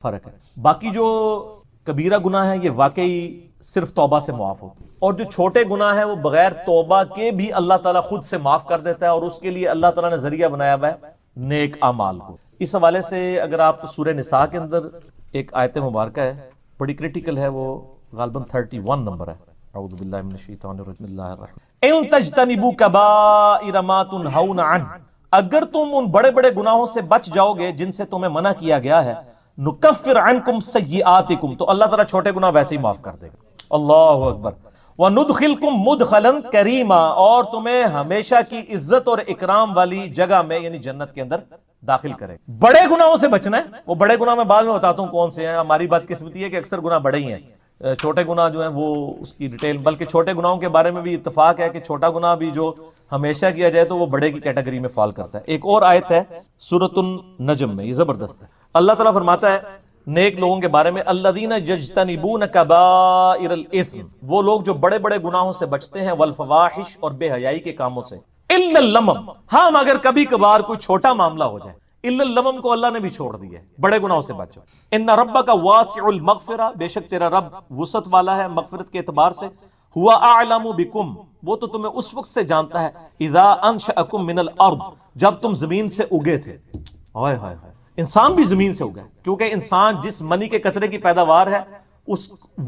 فرق ہے. باقی جو کبیرہ گناہ ہے یہ واقعی صرف توبہ سے معاف ہوتی ہے، اور جو چھوٹے گناہ ہیں وہ بغیر توبہ کے بھی اللہ تعالیٰ خود سے معاف کر دیتا ہے، اور اس کے لیے اللہ تعالیٰ نے ذریعہ بنایا ہوا ہے نیک اعمال کو. اس حوالے سے اگر آپ سورہ نساء کے اندر ایک آیت مبارکہ ہے، بڑی کریٹیکل ہے، وہ غالباً 31 نمبر ہے. اعوذ باللہ من الشیطان الرجیم، بسم اللہ الرحمن ان تجتنبوا کبائر ما تنہون عنہ، اگر تم ان بڑے بڑے گناہوں سے بچ جاؤ گے جن سے تمہیں منع کیا گیا ہے، نکفر عنکم سیئاتکم، تو اللہ تعالیٰ چھوٹے گناہ ویسے ہی معاف کر دے گا. اللہ اکبر. وندخلکم مدخلا کریما، اور تمہیں ہمیشہ کی عزت اور اکرام والی جگہ میں یعنی جنت کے اندر داخل کرے. بڑے گناہوں سے بچنا ہے. وہ بڑے گناہ میں بعد میں بتاتا ہوں کون سے ہیں. ہماری بدقسمتی ہے کہ اکثر گناہ بڑے ہی ہیں، چھوٹے گناہ جو ہیں وہ اس کی ڈیٹیل، بلکہ چھوٹے گناہوں کے بارے میں بھی اتفاق ہے کہ چھوٹا گناہ بھی جو ہمیشہ کیا جائے تو وہ بڑے کی کیٹیگری میں فال کرتا ہے. ایک اور آیت ہے سورۃ النجم میں، یہ زبردست ہے. اللہ تعالیٰ فرماتا ہے نیک لوگوں کے بارے میں، الذین یجتنبون کبائر الاثم، وہ لوگ جو بڑے بڑے گناہوں سے بچتے ہیں، والفواحش، اور بے حیائی کے کاموں سے، الا اللمم، ہاں مگر کبھی کبھار کوئی چھوٹا معاملہ ہو جائے. الا اللمم کو اللہ نے بھی چھوڑ دیا ہے، بڑے گناہوں سے بچو. ان ربک واسع المغفرہ، بے شک تیرا رب وسعت والا ہے مغفرت کے اعتبار سے. ہوا اعلم بکم، وہ تو تمہیں اس وقت سے جانتا ہے، اذا انشأکم من الارض، جب تم زمین سے اگے تھے. ہائے ہائے ہائے، انسان بھی زمین سے اگا ہے، کیونکہ انسان جس منی کے قطرے کی پیداوار ہے،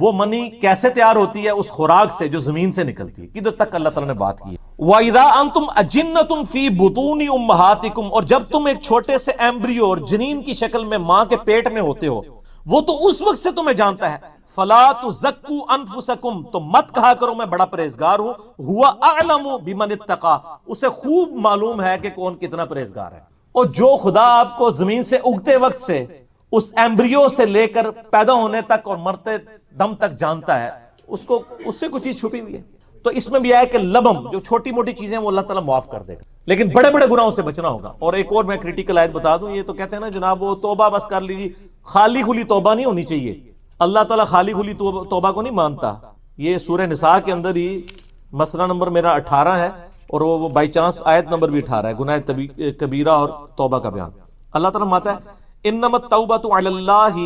وہ منی کیسے تیار ہوتی ہے؟ اس خوراک سے جو زمین سے نکلتی ہے. کدھر تک اللہ تعالیٰ نے بات کی ہے. وَإِذَا أَنْتُمْ أَجِنَّةٌ فِي بُطُونِ أُمَّهَاتِكُمْ، اور جب تم ایک چھوٹے سے ایمبریو اور جنین کی شکل میں ماں کے پیٹ میں ہوتے ہو، وہ تو اس وقت سے تمہیں جانتا ہے. فَلَا تُزَكُّوا أَنفُسَكُمْ، تو مت کہا کرو میں بڑا پرہیزگار ہوں. هُوَ أَعْلَمُ بِمَنِ اتَّقَىٰ، اسے خوب معلوم ہے کہ کون کتنا پرہیزگار ہے. اور جو خدا آپ کو زمین سے اگتے وقت سے اس ایمبریو سے لے کر پیدا ہونے تک اور مرتے دم تک جانتا ہے، اس سے کوئی چیز چھپی ہوئی ہے. تو اس میں بھی آیا کہ لبم، جو چھوٹی موٹی چیزیں وہ اللہ تعالیٰ معاف کر دے گا، لیکن بڑے بڑے گناہوں سے بچنا ہوگا. اور ایک اور میں کریٹیکل آیت بتا دوں، یہ تو کہتے ہیں نا جناب وہ توبہ بس کر لیجیے، خالی کھلی توبہ نہیں ہونی چاہیے. اللہ تعالیٰ خالی کھلی توبہ کو نہیں مانتا. یہ سورہ نساء کے اندر ہی مسئلہ نمبر میرا 18 ہے، اور وہ بائی چانس آیت نمبر بھی 18 ہے، گناہ کبیرہ اور توبہ کا بیان. اللہ تعالیٰ فرماتا ہے انما التوبۃ علی اللہ،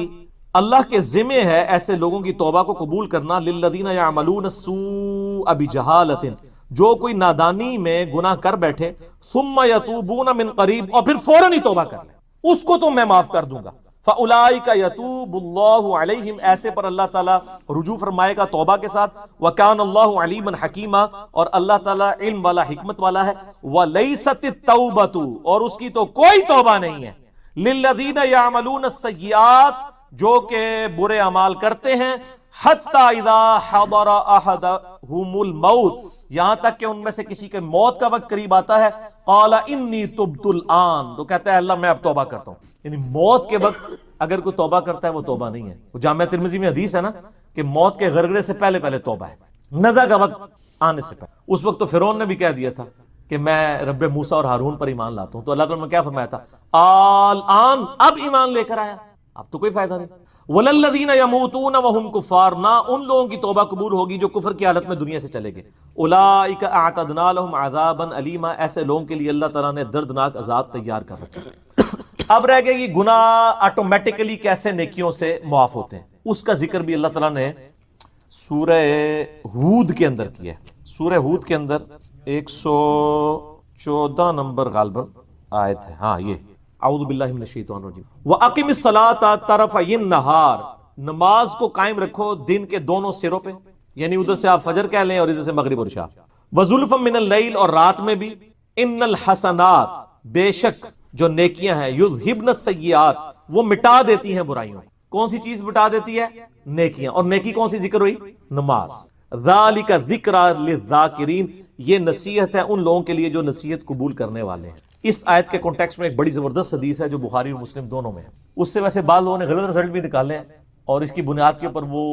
اللہ کے ذمہ ہے ایسے لوگوں کی توبہ کو قبول کرنا، للذین یعملون السوء بجہالۃ، جو کوئی نادانی میں گناہ کر بیٹھے، ثم یتوبون من قریب، اور پھر فوراً ہی توبہ کر لیں، اس کو تو میں معاف کر دوں گا. فاولئک یتوب اللہ علیہم، ایسے پر اللہ تعالیٰ رجوع فرمائے گا توبہ کے ساتھ. وکان اللہ علیما حکیما، اور اللہ تعالیٰ علم والا حکمت والا ہے. ولیست التوبۃ، اور اس کی تو کوئی توبہ نہیں ہے، للذین یعملون السیئات، جو کہ برے اعمال کرتے ہیں، حتی اذا حضر احدہم الموت، یہاں تک کہ ان میں سے کسی کے موت کا وقت قریب آتا ہے، قال انی تبت الآن، تو کہتا ہے اللہ میں اب توبہ کرتا ہوں. یعنی موت کے وقت اگر کوئی توبہ کرتا ہے وہ توبہ نہیں ہے. وہ جامعہ ترمذی میں حدیث ہے نا کہ موت کے غرغرے سے پہلے پہلے توبہ ہے، نزع کا وقت آنے سے پہلے. اس وقت تو فرعون نے بھی کہہ دیا تھا کہ میں رب موسیٰ اور ہارون پر ایمان لاتا ہوں، تو اللہ تعالیٰ نے کیا فرمایا تھا؟ الآن، اب ایمان لے کر آیا، اب تو کوئی فائدہ نہیں. وَلَلَّذِينَ يَمُوتُونَ وَهُمْ كُفَّارٌ، نہ ان لوگوں کی توبہ قبول ہوگی جو کفر کی حالت میں دنیا سے چلے گئے. اولئک اعتدنا لهم عذابا الیما، ایسے لوگوں کے لیے اللہ تعالیٰ نے دردناک عذاب تیار کر رکھا ہے. اب رہ گئے یہ گناہ آٹومیٹکلی کیسے نیکیوں سے معاف ہوتے ہیں، اس کا ذکر بھی اللہ تعالیٰ نے سورہ ہود کے اندر کیا ہے. سورہ ہود کے اندر 114 نمبر غالباً آیت ہے، ہاں یہ اعوذ باللہ من الشیطان الرجیم. وَأَقِمِ الصَّلَاةَ طَرَفَيِ النَّهَارِ، نماز کو قائم رکھو دن کے دونوں سروں پہ، یعنی ادھر سے آپ فجر کہہ لیں اور ادھر سے مغرب اور عشاء. وَزُلْفًا مِنَ اللَّيْلِ، اور رات میں بھی. اِنَّ الْحَسَنَاتِ، بے شک جو نیکیاں ہیں، یذہبن السیئات، وہ مٹا دیتی ہیں برائیوں. کون سی چیز مٹا دیتی ہے؟ نیکیاں. اور نیکی کون سی ذکر ہوئی؟ نماز. ذالک ذکریٰ للذاکرین، یہ نصیحت ہے ان لوگوں کے لیے جو نصیحت قبول کرنے والے ہیں. اس آیت کے کانٹیکسٹ میں ایک بڑی زبردست حدیث ہے جو بخاری اور مسلم دونوں میں ہے. اس سے ویسے بعض لوگوں نے غلط رزلٹ بھی نکالے ہیں، اور اس کی بنیاد کے اوپر وہ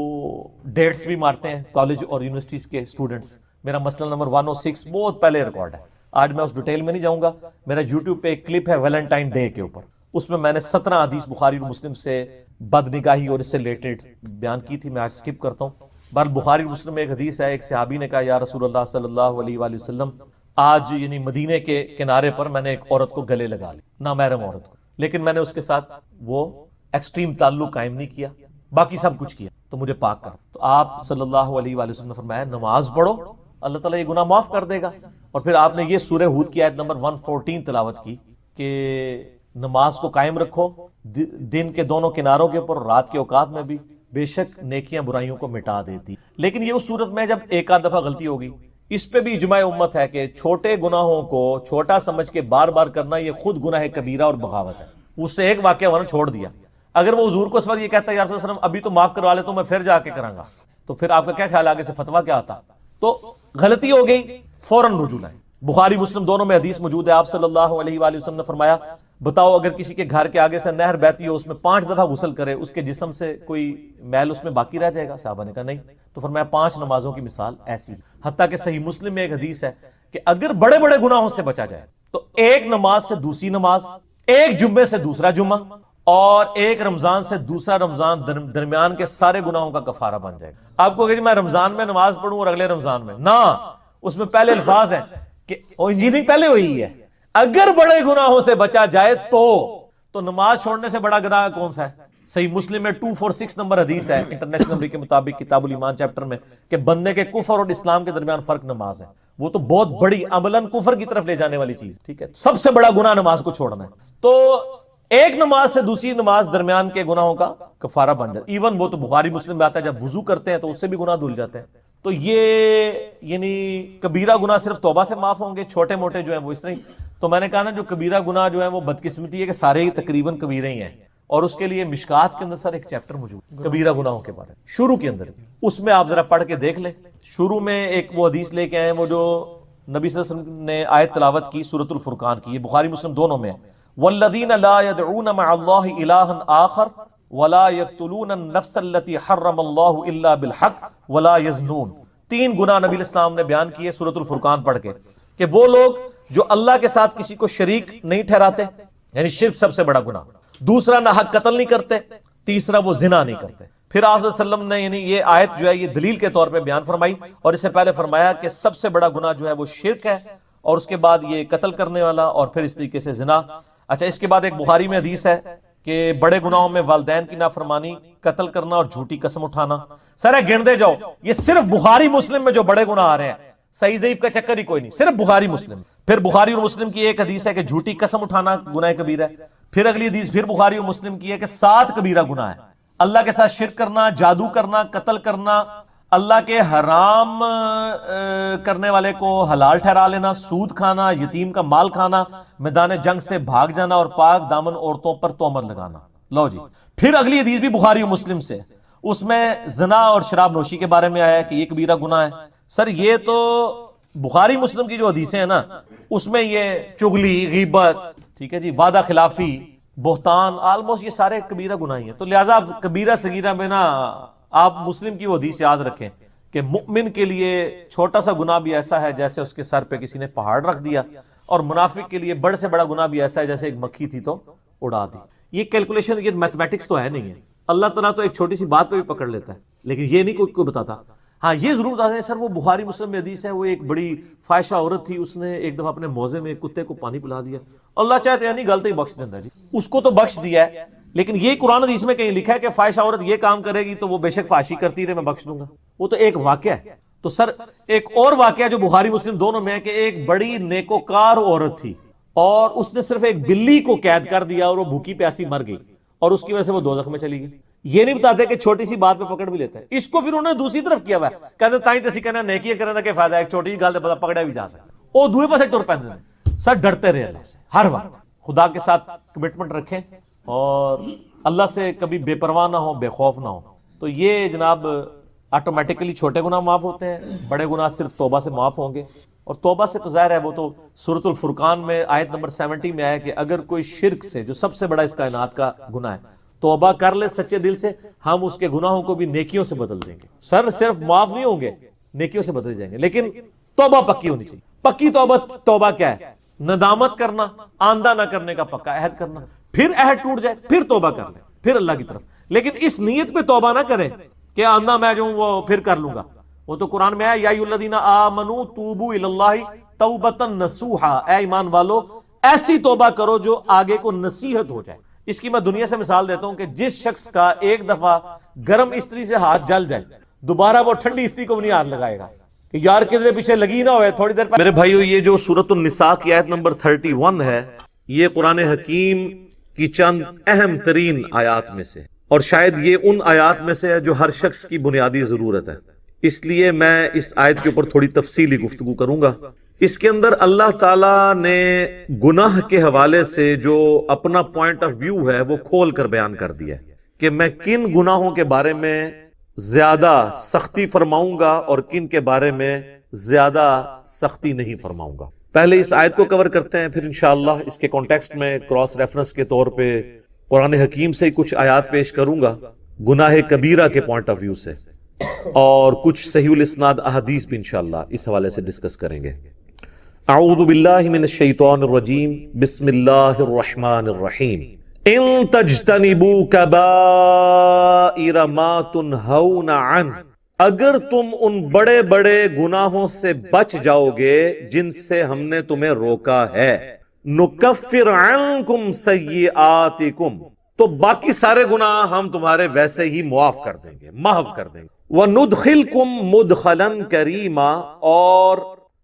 ڈیٹس بھی مارتے ہیں کالج اور یونیورسٹیز کے اسٹوڈنٹس. میرا مسئلہ نمبر 106 بہت پہلے ریکارڈ ہے، آج میں اس ڈیٹیل میں نہیں جاؤں گا. میرا یوٹیوب پہ ایک کلپ ہے ویلنٹائن ڈے کے اوپر، اس میں میں نے 17 حدیث بخاری اور مسلم سے بد نگاہی اور اس سے ریلیٹڈ بیان کی تھی. میں آج سکپ کرتا ہوں. بہرحال بخاری اور مسلم میں ایک حدیث ہے، ایک صحابی نے کہا یا رسول اللہ صلی اللہ علیہ وآلہ وسلم، آج یعنی مدینے کے کنارے پر میں نے ایک عورت کو گلے لگا لی، نامحرم عورت کو، لیکن میں نے اس کے ساتھ وہ ایکسٹریم تعلق قائم نہیں کیا، باقی سب کچھ کیا، تو مجھے پاک کر۔ تو آپ صلی اللہ علیہ وآلہ وسلم نے فرمایا نماز پڑھو، اللہ تعالیٰ یہ گناہ معاف کر دے گا۔ اور پھر آپ نے یہ سورہ ہود کی آیت نمبر 114 تلاوت کی کہ نماز کو قائم رکھو دن کے دونوں کناروں کے اوپر، رات کے اوقات میں بھی، بے شک نیکیاں برائیوں کو مٹا دیتی۔ لیکن یہ اس صورت میں جب ایک آدھ دفعہ غلطی ہوگی، اس پہ بھی اجماع امت ہے کہ چھوٹے گناہوں کو چھوٹا سمجھ کے بار بار کرنا یہ خود گناہ کبیرہ اور بغاوت ہے۔ اس سے ایک واقعہ ورنہ چھوڑ دیا، اگر وہ حضور کو اس وقت یہ کہتا ہے یا رسول اللہ علیہ وسلم ابھی تو معاف کروا لے تو میں پھر جا کے کراں گا، تو پھر آپ کا کیا خیال آگے سے فتویٰ کیا آتا؟ تو غلطی ہو گئی، فوراً رجوع لائیں۔ بخاری مسلم دونوں میں حدیث موجود ہے، آپ صلی اللہ علیہ وآلہ وسلم نے فرمایا بتاؤ اگر کسی کے گھر کے آگے سے نہر بہتی ہو، اس میں 5 دفعہ غسل کرے، اس کے جسم سے کوئی میل اس میں باقی رہ جائے گا؟ صحابہ نے کہا نہیں۔ تو فرمایا 5 نمازوں کی مثال ایسی، حتیٰ کہ صحیح مسلم میں ایک حدیث ہے کہ اگر بڑے بڑے گناہوں سے بچا جائے تو ایک نماز سے دوسری نماز، ایک جمعے سے دوسرا جمعہ، اور ایک رمضان سے دوسرا رمضان درمیان کے سارے گناہوں کا کفارہ بن جائے گا۔ آپ کو کہ میں رمضان میں نماز پڑھوں اور اگلے رمضان میں نہ، اس میں پہلے الفاظ ہیں کہ انجینئرنگ پہلے ہوئی ہے، اگر بڑے گناہوں سے بچا جائے تو نماز چھوڑنے سے بڑا گناہ کون سا ہے؟ صحیح مسلم میں 246 نمبر حدیث ہے انٹرنیشنل نمبر کے مطابق کتاب الایمان چیپٹر میں کہ بندے کے کفر اور اسلام کے درمیان فرق نماز ہے، وہ تو بہت بڑی عملاً کفر کی طرف لے جانے والی چیز، ٹھیک ہے، سب سے بڑا گناہ نماز کو چھوڑنا ہے۔ تو ایک نماز سے دوسری نماز درمیان کے گناہوں کا کفارہ بن جاتا ہے، ایون وہ تو بخاری مسلم میں آتا ہے جب وضو کرتے ہیں تو اس سے بھی گناہ دھل جاتے ہیں۔ تو یہ یعنی کبیرہ گناہ صرف توبہ سے معاف ہوں گے، چھوٹے موٹے جو ہیں وہ اس طرح ہی۔ تو میں نے کہا نا جو کبیرہ گناہ جو ہے وہ بدقسمتی ہے کہ سارے ہی تقریباً کبیرے ہی ہیں، اور اس کے لیے مشکات کے اندر سر ایک چیپٹر موجود ہے کبیرہ گناہوں کے بارے میں، شروع کے اندر اس میں آپ ذرا پڑھ کے دیکھ لیں۔ شروع میں ایک وہ حدیث لے کے آئے وہ جو نبی صلی اللہ علیہ وسلم نے آیت تلاوت کی سورۃ الفرقان کی، یہ بخاری مسلم دونوں میں ہے، والذین لا يدعون مع اللہ الہا آخر ولا يقتلون النفس التي حرم اللہ الا بالحق ولا يزنون۔ 3 گناہ نبی علیہ السلام نے بیان کیے سورۃ الفرقان پڑھ کے کہ وہ لوگ جو اللہ کے ساتھ کسی کو شریک نہیں ٹھہراتے، یعنی شرک سب سے بڑا گناہ، دوسرا نہ حق قتل نہیں کرتے، تیسرا وہ زنا نہیں کرتے۔ پھر آپ صلی اللہ علیہ وسلم نے یعنی یہ آیت جو ہے یہ دلیل کے طور پہ بیان فرمائی، اور اس سے پہلے فرمایا کہ سب سے بڑا گناہ جو ہے وہ شرک ہے، اور اس کے بعد یہ قتل کرنے والا، اور پھر اس طریقے سے زنا۔ اچھا، اس کے بعد ایک بخاری میں حدیث ہے کہ بڑے گناہوں میں والدین کی نافرمانی، قتل کرنا اور جھوٹی قسم اٹھانا۔ سر گن دے جاؤ، یہ صرف بخاری مسلم میں جو بڑے گناہ آ رہے ہیں، صحیح ضعیف کا چکر ہی کوئی نہیں، صرف بخاری مسلم۔ پھر بخاری اور مسلم کی ایک حدیث ہے کہ جھوٹی قسم اٹھانا گناہ کبیرہ ہے۔ پھر اگلی حدیث پھر بخاری اور مسلم کی ہے کہ 7 کبیرہ گناہ ہے، اللہ کے ساتھ شرک کرنا، جادو کرنا، قتل کرنا، اللہ کے حرام کرنے والے کو حلال ٹھہرا لینا، سود کھانا، یتیم کا مال کھانا، میدان جنگ سے بھاگ جانا، اور پاک دامن عورتوں پر تہمت لگانا۔ لو جی، پھر اگلی حدیث بھی بخاری اور مسلم سے، اس میں زنا اور شراب نوشی کے بارے میں آیا ہے کہ یہ کبیرہ گناہ ہے۔ سر یہ تو بخاری مسلم کی جو حدیثیں ہیں نا، اس میں یہ چغلی، غیبت، ٹھیک ہے جی، وعدہ خلافی، بہتان، آلموسٹ یہ سارے کبیرہ گناہ ہیں۔ تو لہٰذا کبیرہ صغیرہ میں نا آپ مسلم کی وہ حدیث یاد رکھیں کہ مؤمن کے لیے چھوٹا سا گناہ بھی ایسا ہے جیسے اس کے سر پہ کسی نے پہاڑ رکھ دیا، اور منافق کے لیے بڑے سے بڑا گناہ بھی ایسا ہے جیسے ایک مکھی تھی تو اڑا دی۔ یہ کیلکولیشن، یہ میتھمیٹکس تو ہے نہیں ہے، اللہ تعالیٰ تو ایک چھوٹی سی بات پہ بھی پکڑ لیتا ہے، لیکن یہ نہیں کوئی بتاتا۔ ہاں یہ ضرور بتاتے ہیں سر وہ بخاری مسلم میں حدیث ہے، وہ ایک بڑی فاحشہ عورت تھی، اس نے ایک دفعہ اپنے موزے میں ایک کتے کو پانی پلا دیا، اللہ چاہتے ہیں نہیں غلطی بخش دیتا ہے جی، اس کو تو بخش دیا ہے، لیکن یہ قرآن حدیث میں کہیں لکھا ہے کہ فاحشہ عورت یہ کام کرے گی تو وہ بے شک فحاشی کرتی رہے میں بخش دوں گا، وہ تو ایک واقعہ ہے۔ تو سر ایک اور واقعہ جو بخاری مسلم دونوں میں ہے کہ ایک بڑی نیکوکار عورت تھی، اور اس نے صرف ایک بلی کو قید کر دیا اور وہ بھوکی پیاسی مر گئی، اور اس کی وجہ سے وہ دوزخ میں چلی گئی۔ یہ نہیں بتاتے کہ چھوٹی سی بات پہ پکڑ بھی لیتا ہے، اس کو پھر انہوں نے دوسری طرف کیا ہوا ہے، کہتے تائیں تسی کہنا نیکی کرنے دا کیا فائدہ ہے، ایک چھوٹی سی گل تے پتہ پکڑیا بھی جا سکتا، وہ دوسرے پاسے ٹر پیندے نے۔ سر ڈرتے رہے اللہ سے، ہر وقت خدا کے ساتھ کمٹمنٹ رکھیں، اور اللہ سے کبھی بے پرواہ نہ ہو، بے خوف نہ ہو، تو یہ جناب آٹومیٹکلی چھوٹے گناہ معاف ہوتے ہیں، بڑے گناہ صرف توبہ سے معاف ہوں گے۔ اور توبہ سے تو ظاہر ہے وہ تو سورۃ الفرقان میں آیت نمبر 70 میں آیا کہ اگر کوئی شرک سے جو سب سے بڑا اس کائنات کا گناہ ہے توبہ کر لے سچے دل سے، ہم اس کے گناہوں کو بھی نیکیوں سے بدل دیں گے۔ سر صرف معاف نہیں ہوں گے، نیکیوں سے بدل جائیں گے، لیکن توبہ پکی ہونی چاہیے۔ پکی توبہ کیا ہے؟ ندامت کرنا، آندہ نہ کرنے کا پکا عہد کرنا، پھر عہد ٹوٹ جائے پھر توبہ کر لیں، پھر اللہ کی طرف، لیکن اس نیت پہ توبہ نہ کریں کہ آندہ میں جو ہوں وہ پھر کر لوں گا۔ وہ تو قرآن میں ہے یا ایھا الذین آمنوا توبوا الی اللہ توبۃ نصوحا، اے ایمان والو ایسی توبہ کرو جو آگے کو نصیحت ہو جائے، اس کی میں دنیا سے مثال دیتا ہوں کہ جس شخص کا ایک دفعہ گرم استری سے ہاتھ جل جائے دوبارہ وہ ٹھنڈی استری کو بھی نہیں ہاتھ لگائے گا کہ یار کدھر پیچھے لگی نہ ہوئے تھوڑی دیر. میرے بھائیو یہ جو سورۃ النساء کی آیت نمبر 31 ہے یہ قرآن حکیم کی چند اہم ترین آیات میں سے اور شاید یہ ان آیات میں سے ہے جو ہر شخص کی بنیادی ضرورت ہے. اس لیے میں اس آیت کے اوپر تھوڑی تفصیلی گفتگو کروں گا. اس کے اندر اللہ تعالیٰ نے گناہ کے حوالے سے جو اپنا پوائنٹ آف ویو ہے وہ کھول کر بیان کر دیا ہے کہ میں کن گناہوں کے بارے میں زیادہ سختی فرماؤں گا اور کن کے بارے میں زیادہ سختی نہیں فرماؤں گا. پہلے اس آیت کو کور کرتے ہیں، پھر انشاءاللہ اس کے کانٹیکسٹ میں کراس ریفرنس کے طور پہ قرآن حکیم سے کچھ آیات پیش کروں گا گناہ کبیرہ کے پوائنٹ آف ویو سے، اور کچھ صحیح الاسناد احادیث بھی انشاءاللہ اس حوالے سے ڈسکس کریں گے. اعوذ باللہ من الشیطان الرجیم بسم اللہ الرحمن الرحیم. ان تجتنبوا کبائر ما تنہون عنہ، اگر تم ان بڑے بڑے گناہوں سے بچ جاؤ گے جن سے ہم نے تمہیں روکا ہے، نکفر عنکم سیئاتکم، تو باقی سارے گناہ ہم تمہارے ویسے ہی معاف کر دیں گے، محو کر دیں گے. وندخلکم مدخلا کریما، اور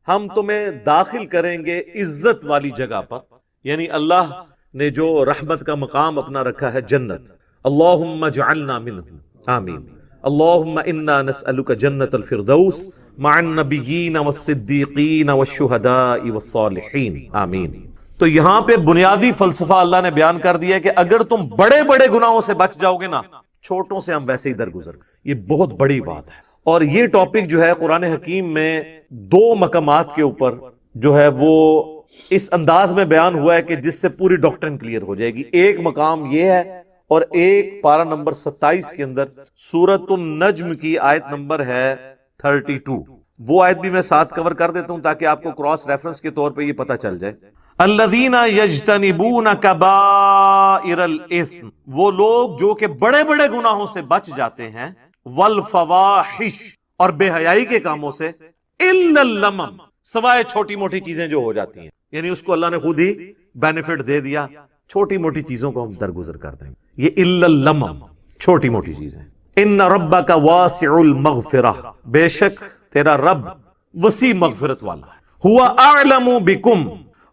ہم تمہیں داخل کریں گے عزت والی جگہ پر، یعنی اللہ نے جو رحمت کا مقام اپنا رکھا ہے جنت. اللہم اجعلنا منہم، آمین. اللہم انا نسألک جنت الفردوس مع النبیین والصدیقین والشہداء والصالحین، آمین. تو یہاں پہ بنیادی فلسفہ اللہ نے بیان کر دیا ہے کہ اگر تم بڑے بڑے گناہوں سے بچ جاؤ گے نا، چھوٹوں سے ہم ویسے ہی درگزر. یہ بہت بڑی بات ہے، اور یہ ٹاپک جو ہے قرآن حکیم میں دو مقامات کے اوپر جو ہے وہ اس انداز میں بیان ہوا ہے کہ جس سے پوری ڈاکٹرن کلیئر ہو جائے گی. ایک مقام یہ ہے، اور ایک پارہ نمبر 27 کے اندر سورۃ النجم کی آیت نمبر ہے 32. وہ آیت بھی میں ساتھ کور کر دیتا ہوں تاکہ آپ کو کراس ریفرنس کے طور پہ یہ پتہ چل جائے. الذین یجتنبون کبائر الاثم، وہ لوگ جو کہ بڑے بڑے گناہوں سے بچ جاتے ہیں، والفواحش، اور بے حیائی کے کاموں سے، الا اللمم، سوائے چھوٹی موٹی چیزیں جو ہو جاتی ہیں، یعنی اس کو اللہ نے خود ہی بینیفٹ دے دیا، چھوٹی موٹی چیزوں کو ہم درگزر کر دیں گے. یہ الا اللمم، چھوٹی موٹی چیزیں. ان ربک واسع المغفرہ، بے شک تیرا رب وسیع مغفرت والا ہے. ہوا اعلم بکم،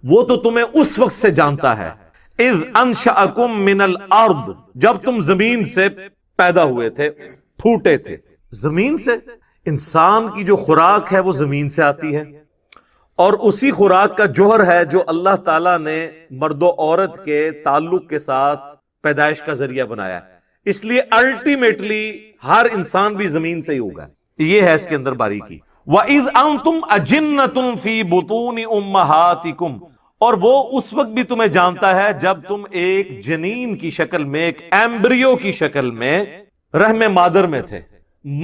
وہ تو تمہیں اس وقت سے جانتا ہے، اذ انشأکم من الارض، جب تم زمین سے پیدا ہوئے تھے، پھوٹے تھے. زمین سے، انسان کی جو خوراک ہے وہ زمین سے آتی ہے، اور اسی خوراک کا جوہر ہے جو اللہ تعالیٰ نے مرد و عورت کے تعلق کے ساتھ پیدائش کا ذریعہ بنایا ہے. اس لیے الٹیمیٹلی ہر انسان بھی زمین سے ہی ہوگا. یہ ہے اس کے اندر باریکی. وَإِذْ أَنْتُمْ أَجِنَّةٌ فِي بُطُونِ أُمَّهَاتِكُمْ، اور وہ اس وقت بھی تمہیں جانتا ہے جب تم ایک جنین کی شکل میں، ایک ایمبریو کی شکل میں رحم مادر میں تھے،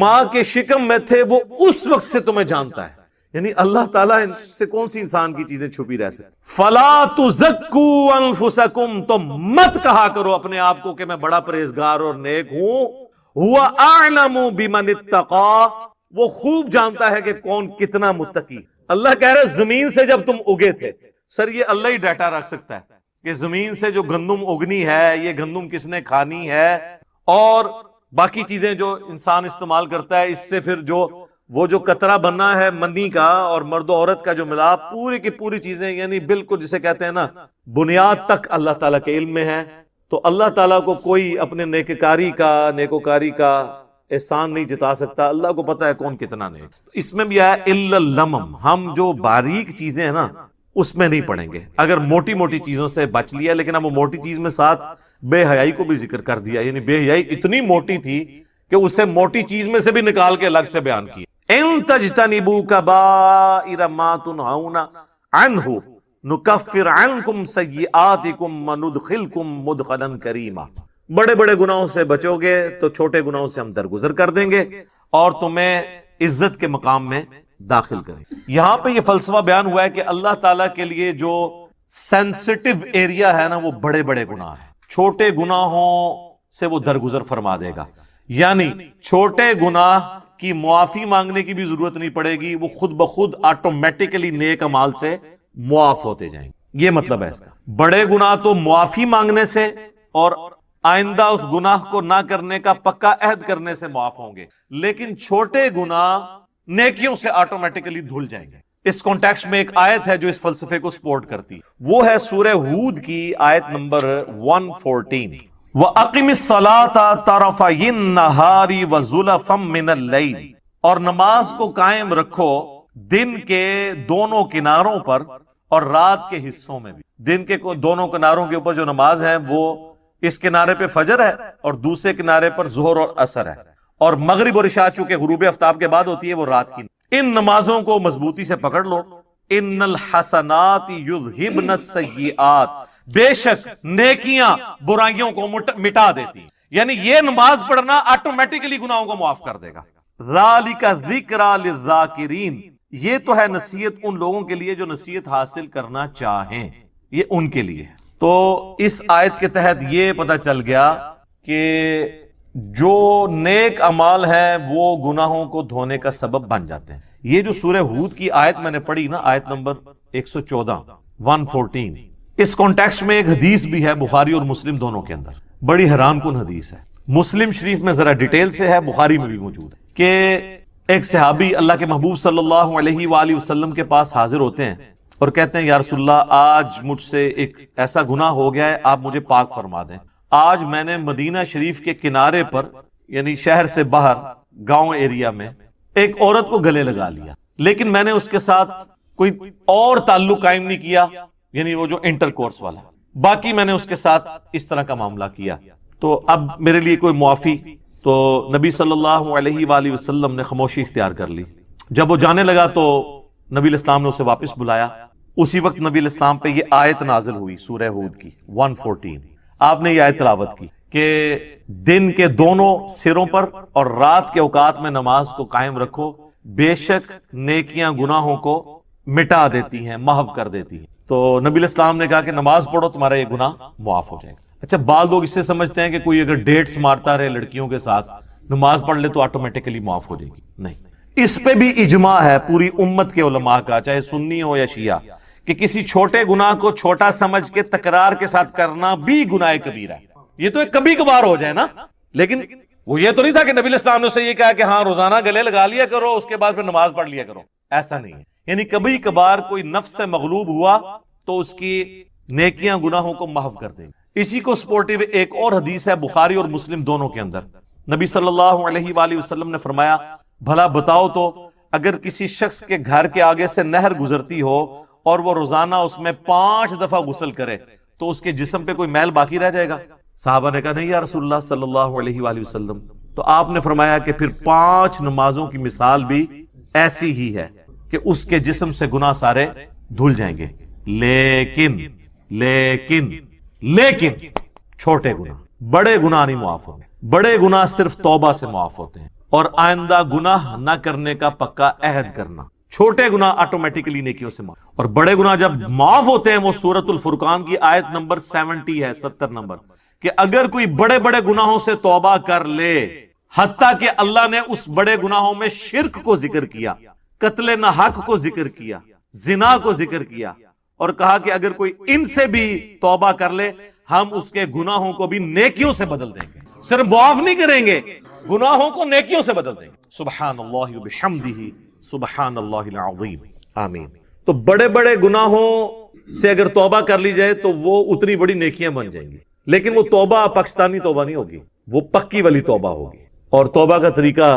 ماں کے شکم میں تھے، وہ اس وقت سے تمہیں جانتا ہے. یعنی اللہ تعالیٰ سے کون سی انسان کی چیزیں چھپی رہ سکتی. فَلَا تُزَكُّوا أَنفُسَكُمْ، تو مت کہا کرو اپنے آپ کو کہ میں بڑا پرہیزگار اور نیک ہوں. هُوَ أَعْلَمُ بِمَنِ اتَّقَىٰ، وہ خوب جانتا ہے کہ کون کتنا متقی. اللہ کہہ رہے زمین سے جب تم اگے تھے، سر یہ اللہ ہی ڈیٹا رکھ سکتا ہے کہ زمین سے جو گندم اگنی ہے، یہ گندم کس نے کھانی ہے، اور باقی چیزیں جو انسان استعمال کرتا ہے، اس سے پھر وہ جو قطرہ بننا ہے منی کا اور مرد و عورت کا جو ملاپ، پوری کی پوری چیزیں، یعنی بالکل جسے کہتے ہیں نا بنیاد تک اللہ تعالیٰ کے علم میں ہے. تو اللہ تعالیٰ کو کوئی اپنے نیکوکاری کا احسان نہیں جتا سکتا. اللہ کو پتا ہے کون کتنا نیک. اس میں بھی آیا الا اللمم، ہم جو باریک چیزیں ہیں نا اس میں نہیں پڑیں گے. اگر موٹی موٹی چیزوں سے بچ لیا، لیکن اب وہ موٹی چیز میں ساتھ بے حیائی کو بھی ذکر کر دیا. یعنی بے حیائی اتنی موٹی تھی کہ اسے موٹی چیز میں سے بھی نکال کے الگ سے بیان کیا. ان تجتنبوا کبائر ما تنہون عنہ نکفر عنکم سیئاتکم وندخلکم مدخلا کریما. بڑے بڑے گناہوں سے بچو گے تو چھوٹے گناہوں سے ہم درگزر کر دیں گے اور تمہیں عزت کے مقام میں داخل کریں. یہاں پہ یہ فلسفہ بیان ہوا ہے کہ اللہ تعالیٰ کے لیے جو سینسٹیو ایریا ہے نا وہ بڑے بڑے گناہ ہیں. چھوٹے گناہوں سے وہ درگزر فرما دے گا. یعنی چھوٹے گناہ کی معافی مانگنے کی بھی ضرورت نہیں پڑے گی، وہ خود بخود آٹومیٹکلی نیک اعمال سے معاف ہوتے جائیں گے. یہ مطلب ہے اس کا. بڑے گناہ تو معافی مانگنے سے اور آئندہ اس گناہ کو نہ کرنے کا پکا عہد کرنے سے معاف ہوں گے، لیکن چھوٹے گناہ نیکیوں سے آٹومیٹکلی دھل جائیں گے۔ اس کانٹیکسٹ میں ایک آیت ہے جو اس فلسفے کو سپورٹ کرتی، وہ ہے سورہ ہود کی آیت نمبر 114، وَأَقِمِ الصَّلَاةَ طَرَفَيِ النَّهَارِ وَزُلَفًا مِّنَ اللَّيْلِ، اور نماز کو قائم رکھو دن کے دونوں کناروں پر اور رات کے حصوں میں بھی۔ دن کے دونوں کناروں کے اوپر جو نماز ہے وہ اس کنارے پہ فجر ہے اور دوسرے کنارے پر ظہر اور عصر ہے، اور مغرب اور عشاء چونکہ غروب آفتاب کے بعد ہوتی ہے وہ رات کی۔ ان نمازوں کو مضبوطی سے پکڑ لو۔ ان الحسنات یذہبن السیئات، بے شک نیکیاں برائیوں کو مٹا دیتی ہیں، یعنی یہ نماز پڑھنا آٹومیٹکلی گناہوں کو معاف کر دے گا۔ ذالک ذکریٰ للذاکرین، یہ تو ہے نصیحت ان لوگوں کے لیے جو نصیحت حاصل کرنا چاہیں، یہ ان کے لیے۔ تو اس آیت کے تحت یہ پتہ چل گیا کہ جو نیک اعمال ہیں وہ گناہوں کو دھونے کا سبب بن جاتے ہیں۔ یہ جو سورہ ہود کی آیت میں نے پڑھی نا، آیت نمبر 114 اس کانٹیکسٹ میں ایک حدیث بھی ہے بخاری اور مسلم دونوں کے اندر، بڑی حیران کن حدیث ہے۔ مسلم شریف میں ذرا ڈیٹیل سے ہے، بخاری میں بھی موجود ہے، کہ ایک صحابی اللہ کے محبوب صلی اللہ علیہ وآلہ وسلم کے پاس حاضر ہوتے ہیں اور کہتے ہیں یا رسول اللہ، آج مجھ سے ایک ایسا گناہ ہو گیا ہے، آپ مجھے پاک فرما دیں۔ آج میں نے مدینہ شریف کے کنارے پر، یعنی شہر سے باہر گاؤں ایریا میں، ایک عورت کو گلے لگا لیا، لیکن میں نے اس کے ساتھ کوئی اور تعلق قائم نہیں کیا، یعنی وہ جو انٹر کورس والا، باقی میں نے اس کے ساتھ اس طرح کا معاملہ کیا، تو اب میرے لیے کوئی معافی؟ تو نبی صلی اللہ علیہ وآلہ وسلم نے خاموشی اختیار کر لی۔ جب وہ جانے لگا تو نبی علیہ السلام نے اسے واپس بلایا۔ اسی وقت نبی علیہ السلام پہ یہ آیت نازل ہوئی سورہ ہود کی 114۔ آپ نے یہ آیت تلاوت کی کہ دن کے دونوں سروں پر اور رات کے اوقات میں نماز کو قائم رکھو، بے شک نیکیاں گناہوں کو مٹا دیتی ہیں، محو کر دیتی ہیں۔ تو نبی علیہ السلام نے کہا کہ نماز پڑھو، تمہارا یہ گناہ معاف ہو جائے گا۔ اچھا، بعض لوگ اس سے سمجھتے ہیں کہ کوئی اگر ڈیٹس مارتا رہے لڑکیوں کے ساتھ، نماز پڑھ لے تو آٹومیٹکلی معاف ہو جائے گی۔ نہیں، اس پہ بھی اجماع ہے پوری امت کے علماء کا، چاہے سنی ہو یا شیعہ، کہ کسی چھوٹے گناہ کو چھوٹا سمجھ کے تکرار کے ساتھ کرنا بھی گناہ کبیرہ ہے۔ یہ تو ایک کبھی کبھار ہو جائے نا، لیکن وہ یہ تو نہیں تھا کہ نبی علیہ السلام نے اسے یہ کہا کہ ہاں روزانہ گلے لگا لیا کرو، اس کے بعد پھر نماز پڑھ لیا کرو، ایسا نہیں ہے۔ یعنی کبھی کبھار کوئی نفس سے مغلوب ہوا تو اس کی نیکیاں گناہوں کو محو کر دیں گے۔ اسی کو سپورٹیو ایک اور حدیث ہے بخاری اور مسلم دونوں کے اندر، نبی صلی اللہ علیہ وآلہ وسلم نے فرمایا، بھلا بتاؤ تو اگر کسی شخص کے گھر کے آگے سے نہر گزرتی ہو اور وہ روزانہ اس میں 5 دفعہ غسل کرے تو اس کے جسم پہ کوئی میل باقی رہ جائے گا؟ صحابہ نے کہا نہیں یا رسول اللہ صلی اللہ علیہ وآلہ وسلم۔ تو آپ نے فرمایا کہ پھر 5 نمازوں کی مثال بھی ایسی ہی ہے کہ اس کے جسم سے گناہ سارے دھل جائیں گے، لیکن چھوٹے گناہ، بڑے گناہ نہیں معاف ہوتے۔ بڑے گناہ صرف توبہ سے معاف ہوتے ہیں اور آئندہ گناہ نہ کرنے کا پکا عہد کرنا۔ چھوٹے گناہ آٹومیٹکلی نیکیوں سے معاف، اور بڑے گناہ جب معاف ہوتے ہیں، وہ سورۃ الفرقان کی آیت نمبر 70 ہے، 70 نمبر، کہ اگر کوئی بڑے بڑے گناہوں سے توبہ کر لے، حتیٰ کہ اللہ نے اس بڑے گناہوں میں شرک کو ذکر کیا، قتل نہ حق کو ذکر کیا، زنا کو ذکر کیا، اور کہا کہ اگر کوئی ان سے بھی توبہ کر لے ہم اس کے گناہوں کو بھی نیکیوں سے بدل دیں گے، صرف معاف نہیں کریں گے، گناہوں کو نیکیوں سے بدل دیں گے۔ سبحان اللہ وبحمدہ، سبحان اللہ العظیم، آمین۔ تو بڑے بڑے گناہوں سے اگر توبہ کر لی جائے تو وہ اتنی بڑی نیکیاں بن جائیں گی، لیکن وہ توبہ پاکستانی توبہ نہیں ہوگی، وہ پکی والی توبہ ہوگی۔ اور توبہ کا طریقہ